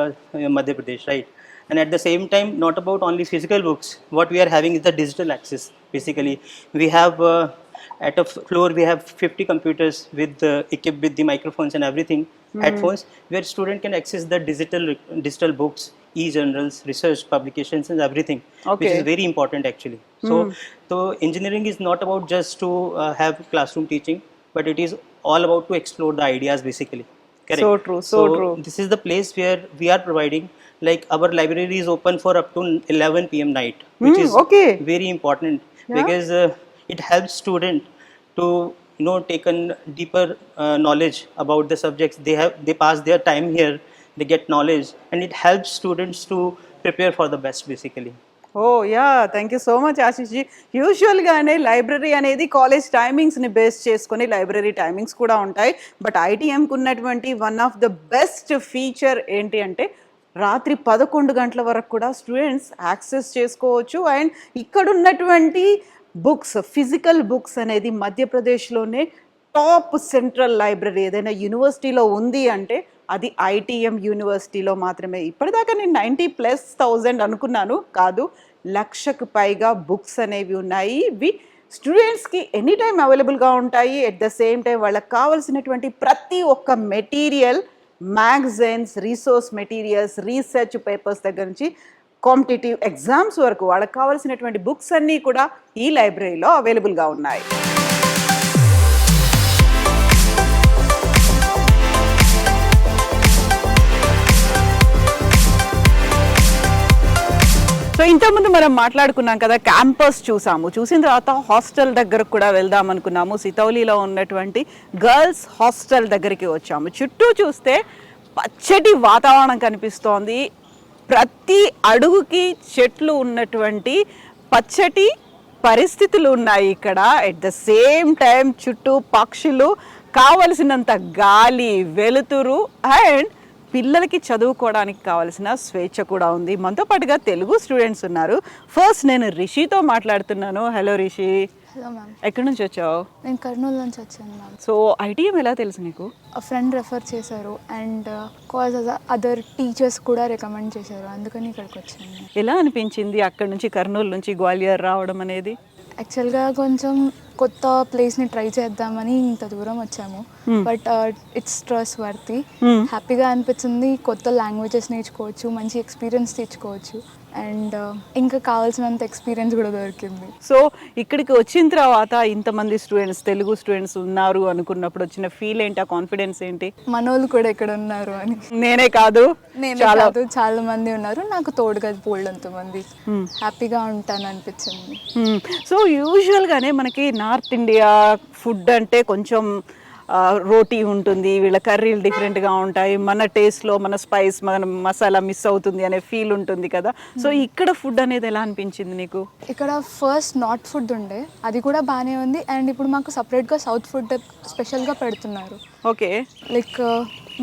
Madhya Pradesh, right? And at the same time, not about only physical books, what we are having is the digital access. Basically, we have at a floor we have 50 computers with equipped with the microphones and everything, headphones, where student can access the digital books, e-journals, research publications and everything, which Okay. is very important actually. So engineering is not about just to have classroom teaching, but it is all about to explore the ideas basically. Correct. So true, so true. This is the place where we are providing, like our library is open for up to 11 p.m. night, which is okay. very important because it helps student to take a deeper knowledge about the subjects they pass their time here, they get knowledge and it helps students to prepare for the best basically. Oh yeah, thank you so much Ashish ji. యూజువల్గానే library అనేది college టైమింగ్స్ని base చేసుకొని library timings కూడా ఉంటాయి. But ఐటీఎంకి ఉన్నటువంటి one of the best feature ఏంటి అంటే రాత్రి 11 గంటల వరకు కూడా స్టూడెంట్స్ యాక్సెస్ చేసుకోవచ్చు. అండ్ ఇక్కడ ఉన్నటువంటి బుక్స్, ఫిజికల్ బుక్స్ అనేది మధ్యప్రదేశ్లోనే టాప్ సెంట్రల్ లైబ్రరీ ఏదైనా యూనివర్సిటీలో ఉంది అంటే అది ఐటీఎం యూనివర్సిటీలో మాత్రమే. ఇప్పటిదాకా నేను 90,000+ అనుకున్నాను, కాదు, 1,00,000కు పైగా బుక్స్ అనేవి ఉన్నాయి. ఇవి స్టూడెంట్స్కి ఎనీ టైం అవైలబుల్గా ఉంటాయి. ఎట్ ద సేమ్ టైం వాళ్ళకి కావాల్సినటువంటి ప్రతి ఒక్క material, magazines, resource materials, research papers దగ్గర నుంచి కాంపిటేటివ్ ఎగ్జామ్స్ వరకు వాళ్ళకి కావాల్సినటువంటి బుక్స్ అన్నీ కూడా ఈ లైబ్రరీలో అవైలబుల్గా ఉన్నాయి. సో ఇంతకుముందు మనం మాట్లాడుకున్నాం కదా, క్యాంపస్ చూసిన తర్వాత హాస్టల్ దగ్గరకు కూడా వెళ్దాం అనుకున్నాము. సితౌలీలో ఉన్నటువంటి గర్ల్స్ హాస్టల్ దగ్గరికి వచ్చాము. చుట్టూ చూస్తే పచ్చటి వాతావరణం కనిపిస్తోంది. ప్రతి అడుగుకి చెట్లు ఉన్నటువంటి పచ్చటి పరిస్థితులు ఉన్నాయి ఇక్కడ. ఎట్ ద సేమ్ టైం చుట్టూ పక్షులు, కావలసినంత గాలి, వెలుతురు అండ్ పిల్లలకి చదువుకోవడానికి కావాల్సిన స్వేచ్ఛ కూడా ఉంది. మనతో పాటుగా తెలుగు స్టూడెంట్స్ ఉన్నారు. ఫస్ట్ నేను రిషితో మాట్లాడుతున్నాను. Hello Rishi, hello ma'am. ఎక్కడి నుంచి వచ్చావు? నేను కర్నూలు నుంచి వచ్చాను మ్యామ్. సో ఐటీఎం ఎలా తెలుసు నీకు? ఫ్రెండ్ రెఫర్ చేశారు అండ్ కాజ్ అదర్ టీచర్స్ కూడా రికమెండ్ చేశారు, అందుకని ఇక్కడికి వచ్చాను. ఎలా అనిపించింది అక్కడ నుంచి కర్నూలు నుంచి గ్వాలియర్ రావడం అనేది? యాక్చువల్గా కొంచెం కొత్త ప్లేస్ని ట్రై చేద్దామని ఇంత దూరం వచ్చాము, బట్ ఇట్స్ స్ట్రెస్ వర్తి. హ్యాపీగా అనిపించింది. కొత్త లాంగ్వేజెస్ నేర్చుకోవచ్చు, మంచి ఎక్స్పీరియన్స్ తెచ్చుకోవచ్చు అండ్ ఇంకా కావాల్సినంత ఎక్స్పీరియన్స్ కూడా దొరికింది. సో ఇక్కడికి వచ్చిన తర్వాత ఇంతమంది స్టూడెంట్స్, తెలుగు స్టూడెంట్స్ ఉన్నారు అనుకున్నప్పుడు వచ్చిన ఫీల్ ఏంటి, ఆ కాన్ఫిడెన్స్ ఏంటి? మనోళ్ళు కూడా ఇక్కడ ఉన్నారు అని. నేనే కాదు, చాలా మంది ఉన్నారు, నాకు తోడుగా పోల్డంత మంది. హ్యాపీగా ఉంటాను అనిపించింది. సో యూజువల్గానే మనకి నార్త్ ఇండియా ఫుడ్ అంటే కొంచెం రోటీ ఉంటుంది, వీళ్ళ కర్రీలు డిఫరెంట్గా ఉంటాయి, మన టేస్ట్లో మన స్పైస్, మన మసాలా మిస్ అవుతుంది అనే ఫీల్ ఉంటుంది కదా. సో ఇక్కడ ఫుడ్ అనేది ఎలా అనిపించింది నీకు? ఇక్కడ ఫస్ట్ నార్త్ ఫుడ్ ఉండే, అది కూడా బాగానే ఉంది అండ్ ఇప్పుడు మాకు సపరేట్గా సౌత్ ఫుడ్ స్పెషల్గా పెడుతున్నారు. ఓకే, లైక్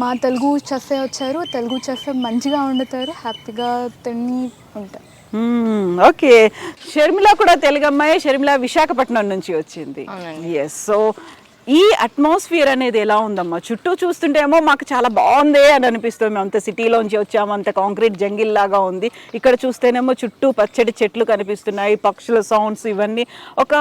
మా తెలుగు చెఫే వచ్చారు, తెలుగు చెఫే మంచిగా వండుతారు, హ్యాపీగా తిని ఉంటారు. ఓకే, షర్మిల కూడా తెలుగు అమ్మాయి. షర్మిల విశాఖపట్నం నుంచి వచ్చింది. ఎస్. సో ఈ అట్మాస్ఫియర్ అనేది ఎలా ఉందమ్మా? చుట్టూ చూస్తుంటేమో మాకు చాలా బాగుంది అని అనిపిస్తుంది. మేము అంత సిటీలోంచి వచ్చాము, అంత కాంక్రీట్ జంగిల్ లాగా ఉంది. ఇక్కడ చూస్తేనేమో చుట్టూ పచ్చడి చెట్లు కనిపిస్తున్నాయి, పక్షుల సౌండ్స్, ఇవన్నీ ఒక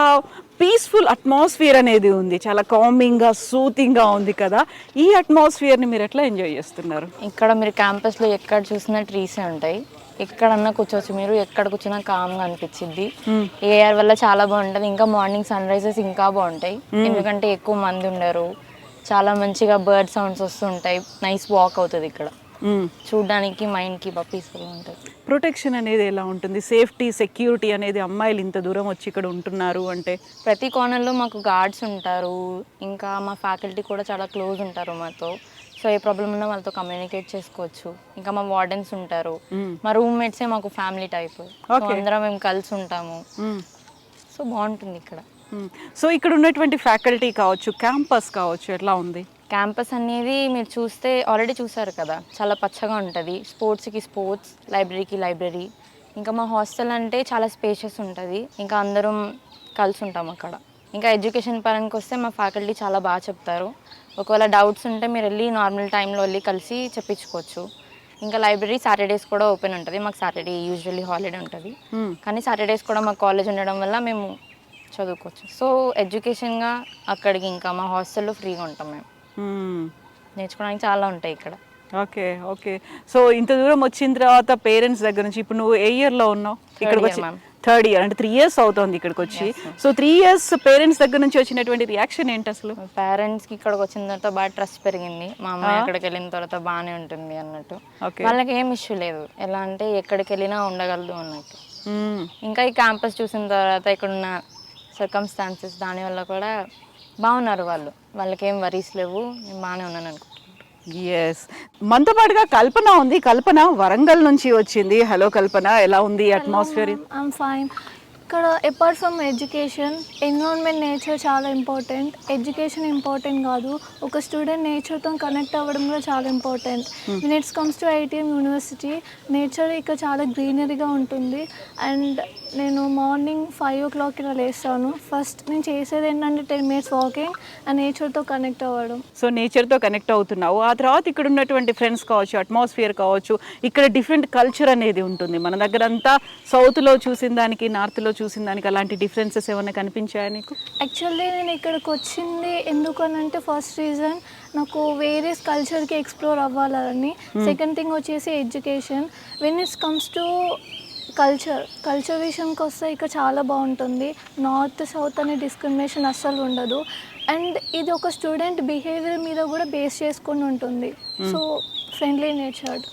పీస్ఫుల్ అట్మాస్ఫియర్ అనేది ఉంది. చాలా కామింగ్గా, సూతింగ్గా ఉంది కదా. ఈ అట్మాస్ఫియర్ని మీరు ఎట్లా ఎంజాయ్ చేస్తున్నారు? ఇక్కడ మీరు క్యాంపస్లో ఎక్కడ చూసినా ట్రీసే ఉంటాయి. ఎక్కడన్నా కూర్చోవచ్చు, మీరు ఎక్కడ కూర్చున్నా కామ్గా అనిపించింది. ఏఆర్ వల్ల చాలా బాగుంటుంది. ఇంకా మార్నింగ్ సన్ రైజెస్ ఇంకా బాగుంటాయి, ఎందుకంటే ఎక్కువ మంది ఉండరు, చాలా మంచిగా బర్డ్ సౌండ్స్ వస్తుంటాయి, నైస్ వాక్ అవుతుంది ఇక్కడ. చూడడానికి మైండ్కి బాగా పీస్ఫుల్గా ఉంటుంది. ప్రొటెక్షన్ అనేది ఎలా ఉంటుంది? సేఫ్టీ, సెక్యూరిటీ అనేది అమ్మాయిలు ఇంత దూరం వచ్చి ఇక్కడ ఉంటున్నారు అంటే? ప్రతి కార్నర్లో మాకు గార్డ్స్ ఉంటారు, ఇంకా మా ఫ్యాకల్టీ కూడా చాలా క్లోజ్ ఉంటారు మాతో. సో ఏ ప్రాబ్లం ఉన్నా వాళ్ళతో కమ్యూనికేట్ చేసుకోవచ్చు. ఇంకా మా వార్డెన్స్ ఉంటారు, మా రూమ్మేట్సే మాకు ఫ్యామిలీ టైప్, అందరం మేము కలిసి ఉంటాము. సో బాగుంటుంది ఇక్కడ. సో ఇక్కడ ఉన్నటువంటి ఫ్యాకల్టీ కావచ్చు, క్యాంపస్ కావచ్చు, ఎట్లా ఉంది? క్యాంపస్ అనేది మీరు చూస్తే ఆల్రెడీ చూసారు కదా, చాలా పచ్చగా ఉంటుంది. స్పోర్ట్స్కి స్పోర్ట్స్, లైబ్రరీకి లైబ్రరీ. ఇంకా మా హాస్టల్ అంటే చాలా స్పేషియస్ ఉంటుంది, ఇంకా అందరం కలిసి ఉంటాం అక్కడ. ఇంకా ఎడ్యుకేషన్ పరంగా వస్తే మా ఫ్యాకల్టీ చాలా బాగా చెప్తారు. ఒకవేళ డౌట్స్ ఉంటే మీరు వెళ్ళి నార్మల్ టైంలో వెళ్ళి కలిసి చెప్పించుకోవచ్చు. ఇంకా లైబ్రరీ సాటర్డేస్ కూడా ఓపెన్ ఉంటుంది. మాకు సాటర్డే యూజువల్లీ హాలిడే ఉంటుంది, కానీ సాటర్డేస్ కూడా మాకు కాలేజ్ ఉండడం వల్ల మేము చదువుకోవచ్చు. సో ఎడ్యుకేషన్గా అక్కడికి ఇంకా మా హాస్టల్లో ఫ్రీగా ఉంటాం మేము. నేర్చుకోవడానికి చాలా ఉంటాయి ఇక్కడ. Okay okay. సో ఇంత దూరం వచ్చిన తర్వాత పేరెంట్స్ దగ్గర నుంచి, ఇప్పుడు నువ్వు ఏ ఇయర్లో ఉన్నావు ఇక్కడికి వచ్చి? థర్డ్ ఇయర్, అంటే 3 years అవుతుంది ఇక్కడికి వచ్చి. సో 3 years పేరెంట్స్ దగ్గర నుంచి వచ్చినటువంటి రియాక్షన్ ఏంటి అసలు? పేరెంట్స్కి ఇక్కడికి వచ్చిన తర్వాత బాగా ట్రస్ట్ పెరిగింది. మా అమ్మాయి అక్కడికి వెళ్ళిన తర్వాత బాగానే ఉంటుంది అన్నట్టు. వాళ్ళకి ఏం ఇష్యూ లేదు, ఎలా అంటే ఎక్కడికి వెళ్ళినా ఉండగలదు అన్నట్టు. ఇంకా ఈ క్యాంపస్ చూసిన తర్వాత ఇక్కడున్న సర్కమ్స్టాన్సెస్ దానివల్ల కూడా బాగున్నారు వాళ్ళు, వాళ్ళకి ఏం వరీస్ లేవు, నేను బాగానే ఉన్నాను అనుకుంటున్నాను. ఎస్, మనతో పాటుగా కల్పన ఉంది. కల్పన వరంగల్ నుంచి వచ్చింది. హలో కల్పన, ఎలా ఉంది అట్మాస్ఫియర్? I'm fine. ఇక్కడ apart from education, environment, nature చాలా ఇంపార్టెంట్. ఎడ్యుకేషన్ ఇంపార్టెంట్ కాదు, ఒక స్టూడెంట్ నేచర్తో కనెక్ట్ అవ్వడం కూడా చాలా important. when it comes to ITM university, nature ఇక్కడ చాలా గ్రీనరీగా ఉంటుంది అండ్ నేను మార్నింగ్ 5 o'clock ఇలా లేస్తాను. ఫస్ట్ నేను చేసేది ఏంటంటే 10 minutes వాకింగ్ అండ్ నేచర్తో కనెక్ట్ అవ్వడం. సో నేచర్తో కనెక్ట్ అవుతున్నావు. ఆ తర్వాత ఇక్కడ ఉన్నటువంటి ఫ్రెండ్స్ కావచ్చు, అట్మాస్ఫియర్ కావచ్చు, ఇక్కడ డిఫరెంట్ కల్చర్ అనేది ఉంటుంది. మన దగ్గర అంతా సౌత్లో చూసిన దానికి నార్త్లో చూసిన దానికి అలాంటి డిఫరెన్సెస్ ఏమైనా కనిపించాయా నీకు? యాక్చువల్లీ నేను ఇక్కడికి వచ్చింది ఎందుకనంటే ఫస్ట్ రీజన్ నాకు వేరే కల్చర్కి ఎక్స్ప్లోర్ అవ్వాలని. సెకండ్ థింగ్ వచ్చేసి education. When it's comes to culture విషయంకి వస్తే ఇక్కడ చాలా బాగుంటుంది. నార్త్ సౌత్ అనే డిస్క్రిమినేషన్ అస్సలు ఉండదు. అండ్ ఇది ఒక స్టూడెంట్ బిహేవియర్ మీద కూడా బేస్ చేసుకొని ఉంటుంది. So friendly natured.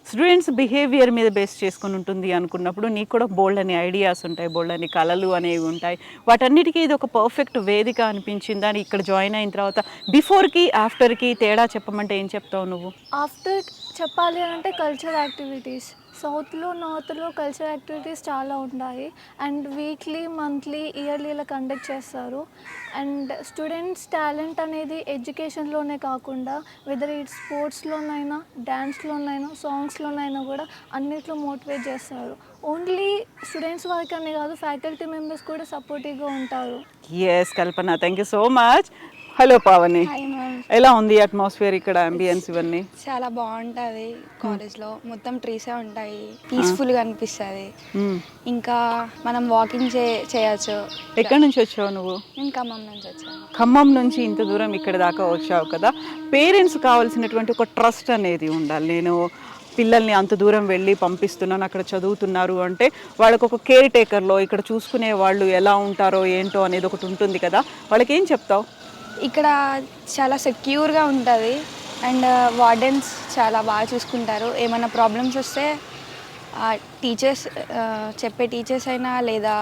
Students behaviour మీద బేస్ చేసుకొని ఉంటుంది అనుకున్నప్పుడు నీకు కూడా బోల్డ్ అని ఐడియాస్ ఉంటాయి, బోల్డ్ అని కళలు అనేవి ఉంటాయి. వాటన్నిటికీ ఇది ఒక పర్ఫెక్ట్ వేదిక అనిపించిందా ఇక్కడ జాయిన్ అయిన తర్వాత? బిఫోర్కి ఆఫ్టర్కి తేడా చెప్పమంటే ఏం చెప్తావు నువ్వు? ఆఫ్టర్ చెప్పాలి అంటే కల్చర్ యాక్టివిటీస్ సౌత్లో నార్త్లో కల్చర్ యాక్టివిటీస్ చాలా ఉంటాయి. అండ్ వీక్లీ మంత్లీ ఇయర్లీ ఇలా కండక్ట్ చేస్తారు. అండ్ స్టూడెంట్స్ టాలెంట్ అనేది ఎడ్యుకేషన్లోనే కాకుండా వెదర్ ఇట్ స్పోర్ట్స్లోనైనా, డ్యాన్స్లోనైనా, సాంగ్స్లోనైనా కూడా అన్నిట్లో మోటివేట్ చేస్తారు. ఓన్లీ స్టూడెంట్స్ వరకు అనే కాదు, ఫ్యాకల్టీ మెంబర్స్ కూడా సపోర్టివ్గా ఉంటారు. Yes Kalpana, thank you so much. Hello Pavani, ఎలా ఉంది అట్మాస్ఫియర్ ఇక్కడ, అంబియన్స్ ఇవన్నీ? చాలా బాగుంటుంది. కాలేజ్లో మొత్తం ట్రీసే ఉంటాయి, పీస్ఫుల్గా అనిపిస్తుంది. ఇంకా మనం వాకింగ్ చేయొచ్చు. ఎక్కడి నుంచి వచ్చావు నువ్వు? నేను ఖమ్మం నుంచి వచ్చాను. ఖమ్మం నుంచి ఇంత దూరం ఇక్కడ దాకా వచ్చావు కదా. పేరెంట్స్ కావాల్సినటువంటి ఒక ట్రస్ట్ అనేది ఉండాలి. నేను పిల్లల్ని అంత దూరం వెళ్ళి పంపిస్తున్నాను, అక్కడ చదువుతున్నారు అంటే వాళ్ళకు ఒక కేర్ టేకర్లో ఇక్కడ చూసుకునే వాళ్ళు ఎలా ఉంటారో ఏంటో అనేది ఒకటి ఉంటుంది కదా. వాళ్ళకి ఏం చెప్తావు? ఇక్కడ చాలా సెక్యూర్గా ఉంటుంది అండ్ వార్డెన్స్ చాలా బాగా చూసుకుంటారు. ఏమైనా ప్రాబ్లమ్స్ వస్తే టీచర్స్ చెప్పే టీచర్స్ అయినా లేదా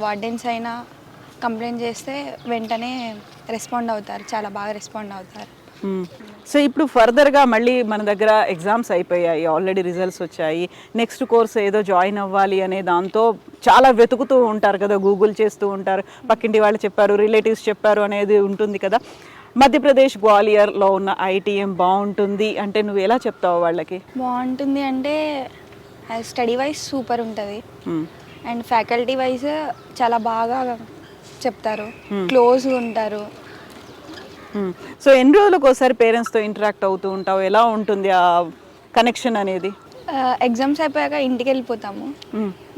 వార్డెన్స్ అయినా కంప్లైంట్ చేస్తే వెంటనే రెస్పాండ్ అవుతారు, చాలా బాగా రెస్పాండ్ అవుతారు. సో ఇప్పుడు ఫర్దర్గా మళ్ళీ మన దగ్గర ఎగ్జామ్స్ అయిపోయాయి, ఆల్రెడీ రిజల్ట్స్ వచ్చాయి. నెక్స్ట్ కోర్స్ ఏదో జాయిన్ అవ్వాలి అనే దాంతో చాలా వెతుకుతూ ఉంటారు కదా, గూగుల్ చేస్తూ ఉంటారు, పక్కింటి వాళ్ళు చెప్పారు, రిలేటివ్స్ చెప్పారు అనేది ఉంటుంది కదా. మధ్యప్రదేశ్ గ్వాలియర్లో ఉన్న ఐటీఎం బాగుంటుంది అంటే నువ్వు ఎలా చెప్తావు వాళ్ళకి? బాగుంటుంది అంటే స్టడీ వైజ్ సూపర్ ఉంటుంది అండ్ ఫ్యాకల్టీ వైజ్ చాలా బాగా చెప్తారు, క్లోజ్గా ఉంటారు. సో ఎన్ని రోజులకు ఒకసారి పేరెంట్స్తో ఇంటరాక్ట్ అవుతూ ఉంటావు? ఎలా ఉంటుంది ఆ కనెక్షన్ అనేది? ఎగ్జామ్స్ అయిపోయాక ఇంటికి వెళ్ళిపోతాము,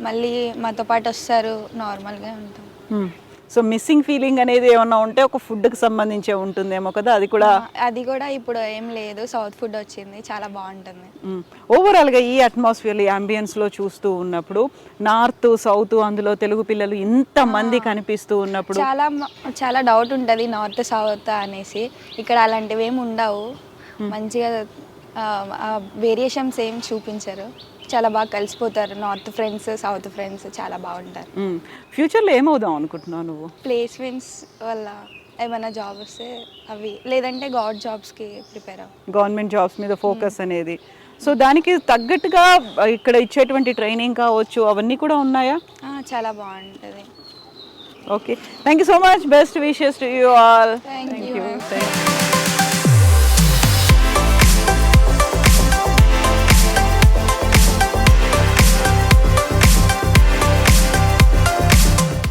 మళ్ళీ మాతో పాటు వస్తారు, నార్మల్గా ఉంటాం. సో మిస్సింగ్ ఫీలింగ్ అనేది ఏమన్నా ఉంటే ఒక ఫుడ్కి సంబంధించే ఉంటుందేమో కదా, అది కూడా ఇప్పుడు ఏం లేదు, సౌత్ ఫుడ్ వచ్చింది, చాలా బాగుంటుంది. ఓవరాల్గా ఈ అట్మాస్ఫియర్, ఈ అంబియన్స్లో చూస్తూ ఉన్నప్పుడు నార్త్ సౌత్ అందులో తెలుగు పిల్లలు ఇంతమంది కనిపిస్తూ ఉన్నప్పుడు చాలా డౌట్ ఉంటుంది నార్త్ సౌత్ అనేసి. ఇక్కడ అలాంటివి ఏమి ఉండవు, మంచిగా వేరియేషన్స్ ఏం చూపించరు, చాలా బాగా కలిసిపోతారు. నార్త్ ఫ్రెండ్స్, సౌత్ ఫ్రెండ్స్ చాలా బాగుంటారు. ఫ్యూచర్లో ఏమవుదాం అనుకుంటున్నావు నువ్వు? ప్లేస్మెంట్స్ వల్ల ఏమైనా జాబ్ వస్తే అవి, లేదంటే గవర్నమెంట్ జాబ్స్కి ప్రిపేర్ అవ్వాలి. గవర్నమెంట్ జాబ్స్ మీద ఫోకస్ అనేది. సో దానికి తగ్గట్టుగా ఇక్కడ ఇచ్చేటువంటి ట్రైనింగ్ కావచ్చు అవన్నీ కూడా ఉన్నాయా? చాలా బాగుంటుంది. Okay, thank you so much. Best wishes to you all. Thank you.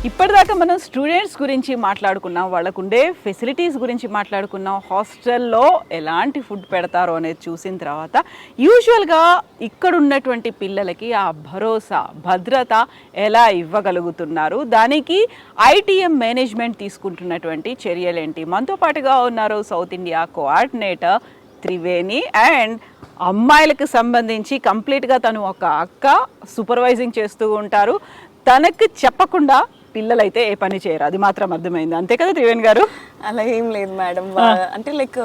ఇప్పటిదాకా మనం స్టూడెంట్స్ గురించి మాట్లాడుకున్నాం, వాళ్ళకు ఉండే ఫెసిలిటీస్ గురించి మాట్లాడుకున్నాం, హాస్టల్లో ఎలాంటి ఫుడ్ పెడతారో అనేది చూసిన తర్వాత యూజువల్గా ఇక్కడ ఉన్నటువంటి పిల్లలకి ఆ భరోసా, భద్రత ఎలా ఇవ్వగలుగుతున్నారు, దానికి ఐటీఎం మేనేజ్మెంట్ తీసుకుంటున్నటువంటి చర్యలేంటి? మనతో పాటుగా ఉన్నారు south India coordinator Triveni and అమ్మాయిలకు సంబంధించి కంప్లీట్గా తను ఒక అక్క, సూపర్వైజింగ్ చేస్తూ ఉంటారు. తనకు చెప్పకుండా పిల్లలైతే ఏ పని చేయరు, అది మాత్రం అర్థమైంది. అంతే కదా త్రివేణి గారు? అలా ఏం లేదు మేడం, అంటే లైక్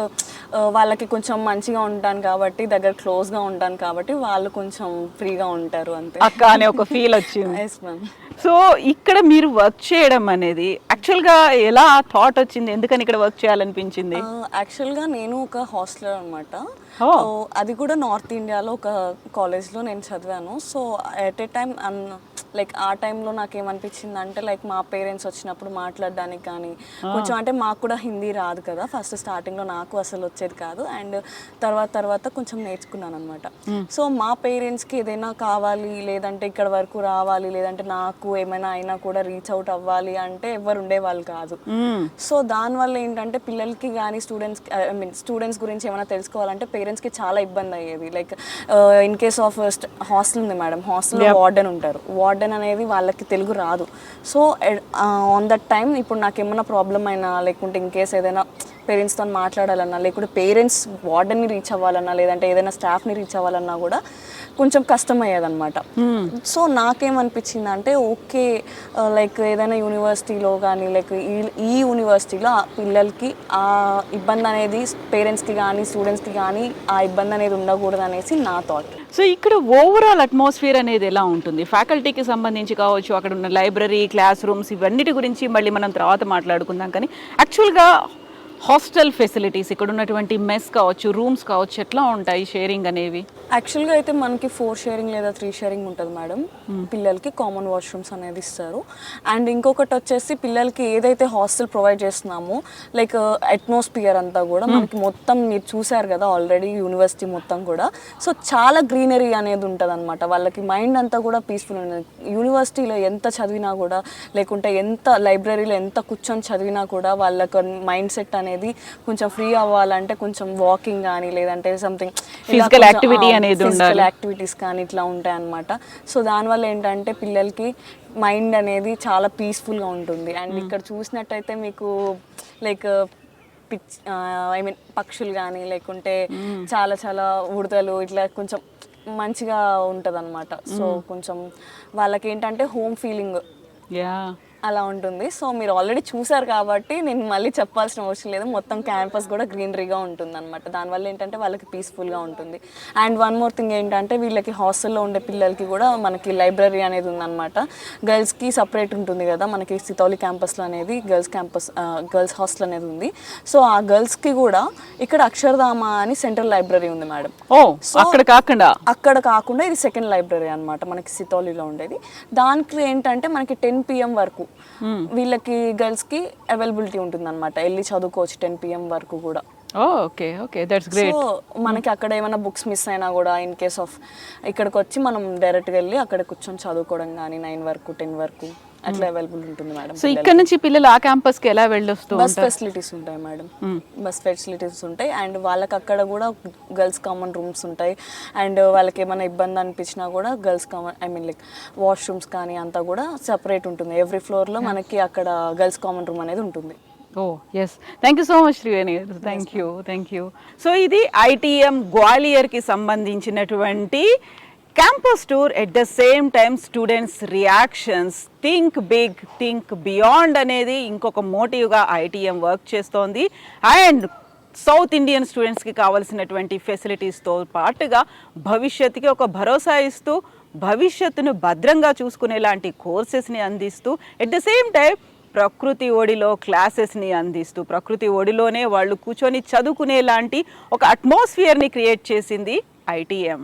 వాళ్ళకి కొంచెం మంచిగా ఉంటాను కాబట్టి, దగ్గర క్లోజ్గా ఉంటాను కాబట్టి వాళ్ళు కొంచెం ఫ్రీగా ఉంటారు అంతే. అక్క అనే ఒక ఫీల్ వచ్చింది. Yes ma'am. సో ఇక్కడ మీరు వర్క్ చేయడం అనేది యాక్చువల్గా ఎలా థాట్ వచ్చింది, ఎందుకని ఇక్కడ వర్క్ చేయాలనిపించింది? యాక్చువల్గా నేను ఒక హాస్టలర్ అనమాట. అది కూడా నార్త్ ఇండియాలో ఒక కాలేజ్లో నేను చదివాను. So at a time like ఆ టైంలో నాకు ఏమనిపించింది అంటే లైక్ మా పేరెంట్స్ వచ్చినప్పుడు మాట్లాడడానికి కానీ కొంచెం, అంటే మాకు కూడా హిందీ రాదు కదా, ఫస్ట్ స్టార్టింగ్లో నాకు అసలు వచ్చేది వచ్చేది కాదు. అండ్ తర్వాత కొంచెం నేర్చుకున్నాను అనమాట. సో మా పేరెంట్స్కి ఏదైనా కావాలి, లేదంటే ఇక్కడ వరకు రావాలి, లేదంటే నాకు ఏమైనా అయినా కూడా రీచ్ అవుట్ అవ్వాలి అంటే ఎవరు ఉండేవాళ్ళు కాదు. సో దానివల్ల ఏంటంటే పిల్లలకి కానీ స్టూడెంట్స్ గురించి ఏమైనా తెలుసుకోవాలంటే పేరెంట్స్కి చాలా ఇబ్బంది అయ్యేది. Like in case of hostel ఉంది మేడం, హాస్టల్లో వార్డెన్ ఉంటారు. వార్డెన్ అనేది వాళ్ళకి తెలుగు రాదు. సో ఆన్ దట్ టైం ఇప్పుడు నాకు ఏమైనా ప్రాబ్లం అయినా, లేకుంటే ఇన్ కేస్ ఏదైనా పేరెంట్స్తో మాట్లాడాలన్నా, లేకుంటే పేరెంట్స్ వార్డెన్ని రీచ్ అవ్వాలన్నా, లేదంటే ఏదైనా స్టాఫ్ని రీచ్ అవ్వాలన్నా కూడా కొంచెం కష్టమయ్యేదన్నమాట. సో నాకేమనిపించింది అంటే ఓకే, లైక్ ఏదైనా యూనివర్సిటీలో కానీ లైక్ ఈ యూనివర్సిటీలో పిల్లలకి ఆ ఇబ్బంది అనేది పేరెంట్స్కి కానీ స్టూడెంట్స్కి కానీ ఆ ఇబ్బంది అనేది ఉండకూడదు అనేసి నా థాట్. సో ఇక్కడ ఓవరాల్ అట్మాస్ఫియర్ అనేది ఎలా ఉంటుంది? ఫ్యాకల్టీకి సంబంధించి కావచ్చు, అక్కడ ఉన్న లైబ్రరీ, క్లాస్ రూమ్స్, ఇవన్నిటి గురించి మళ్ళీ మనం తర్వాత మాట్లాడుకుందాం. కానీ యాక్చువల్గా హాస్టల్ ఫెసిలిటీస్, ఇక్కడ ఉన్నటువంటి మెస్ కావచ్చు, రూమ్స్ కావచ్చు, ఎట్లా ఉంటాయి షేరింగ్ అనేవి? యాక్చువల్గా అయితే మనకి 4 షేరింగ్ లేదా 3 షేరింగ్ ఉంటుంది మేడం. పిల్లలకి కామన్ వాష్రూమ్స్ అనేది ఇస్తారు. అండ్ ఇంకొకటి వచ్చేసి పిల్లలకి ఏదైతే హాస్టల్ ప్రొవైడ్ చేస్తున్నామో లైక్ అట్మాస్ఫియర్ అంతా కూడా మనకి మొత్తం మీరు చూసారు కదా ఆల్రెడీ యూనివర్సిటీ మొత్తం కూడా. సో చాలా గ్రీనరీ అనేది ఉంటుంది అనమాట. వాళ్ళకి మైండ్ అంతా కూడా పీస్ఫుల్ ఉంటుంది. యూనివర్సిటీలో ఎంత చదివినా కూడా, లేకుంటే ఎంత లైబ్రరీలో ఎంత కూర్చొని చదివినా కూడా వాళ్ళకి మైండ్ సెట్ అనేది కొంచెం ఫ్రీ అవ్వాలంటే కొంచెం వాకింగ్ కానీ, లేదంటే సంథింగ్ ఫిజికల్ యాక్టివిటీ అనేది ఉండాలి, యాక్టివిటీస్ కానీ ఇట్లా ఉంటాయి అన్నమాట. సో దానివల్ల ఏంటంటే పిల్లలకి మైండ్ అనేది చాలా పీస్ఫుల్గా ఉంటుంది. అండ్ ఇక్కడ చూసినట్టయితే మీకు లైక్ పక్షులు కానీ, లేకుంటే చాలా చాలా ఉడతలు ఇట్లా కొంచెం మంచిగా ఉంటుంది అనమాట. సో కొంచెం వాళ్ళకి ఏంటంటే హోమ్ ఫీలింగ్ అలా ఉంటుంది. సో మీరు ఆల్రెడీ చూసారు కాబట్టి నేను మళ్ళీ చెప్పాల్సిన అవసరం లేదు. మొత్తం క్యాంపస్ కూడా గ్రీనరీగా ఉంటుంది అనమాట. దానివల్ల ఏంటంటే వాళ్ళకి పీస్ఫుల్గా ఉంటుంది. అండ్ వన్ మోర్ థింగ్ ఏంటంటే వీళ్ళకి హాస్టల్లో ఉండే పిల్లలకి కూడా మనకి లైబ్రరీ అనేది ఉందన్నమాట. గర్ల్స్కి సపరేట్ ఉంటుంది కదా, మనకి సితౌలి క్యాంపస్లో అనేది గర్ల్స్ హాస్టల్ అనేది ఉంది. సో ఆ గర్ల్స్కి కూడా ఇక్కడ అక్షరధామ అని సెంట్రల్ లైబ్రరీ ఉంది మేడం. అక్కడ కాకుండా ఇది సెకండ్ లైబ్రరీ అనమాట మనకి సితౌలిలో ఉండేది. దానికి ఏంటంటే మనకి 10 PM వరకు వీళ్ళకి గర్ల్స్ కి అవైలబిలిటీ ఉంటుంది అనమాట. వెళ్ళి చదువుకోవచ్చు 10 PM వరకు కూడా. Okay okay, that's great. So మనకి అక్కడ ఏమైనా బుక్స్ మిస్ అయినా కూడా ఇన్ కేస్ ఆఫ్ ఇక్కడికి వచ్చి మనం డైరెక్ట్గా వెళ్ళి అక్కడ కూర్చొని చదువుకోవడం కానీ 9 వరకు 10 వరకు అట్లా అవైలబుల్ ఉంటుంది మేడం. సో ఇక్కడ నుంచి పిల్లలు ఆ క్యాంపస్ కి ఎలా వెళ్ళొస్తూ బస్ ఫెసిలిటీస్ ఉంటాయి మేడం. బస్ ఫెసిలిటీస్ ఉంటాయి. అండ్ వాళ్ళకి అక్కడ కూడా గర్ల్స్ కామన్ రూమ్స్ ఉంటాయి. అండ్ వాళ్ళకి ఏమైనా ఇబ్బంది అనిపించినా కూడా గర్ల్స్ కామన్ లైక్ వాష్రూమ్స్ కానీ అంతా కూడా సపరేట్ ఉంటుంది. ఎవ్రీ ఫ్లోర్లో మనకి అక్కడ గర్ల్స్ కామన్ రూమ్ అనేది ఉంటుంది. Yes, thank you so much Sreeveni garu. Thank you. So ఇది ITM గ్వాలియర్కి సంబంధించినటువంటి campus tour. At the same time students reactions, think big, think beyond అనేది ఇంకొక మోటివ్గా ITM వర్క్ చేస్తోంది. అండ్ సౌత్ ఇండియన్ స్టూడెంట్స్కి కావాల్సినటువంటి ఫెసిలిటీస్తో పాటుగా భవిష్యత్తుకి ఒక భరోసా ఇస్తూ, భవిష్యత్తును భద్రంగా చూసుకునేలాంటి కోర్సెస్ని అందిస్తూ, ఎట్ ద సేమ్ టైం ప్రకృతి ఒడిలో క్లాసెస్ని అందిస్తూ, ప్రకృతి ఒడిలోనే వాళ్ళు కూర్చొని చదువుకునేలాంటి ఒక అట్మాస్ఫియర్ని క్రియేట్ చేసింది ITM.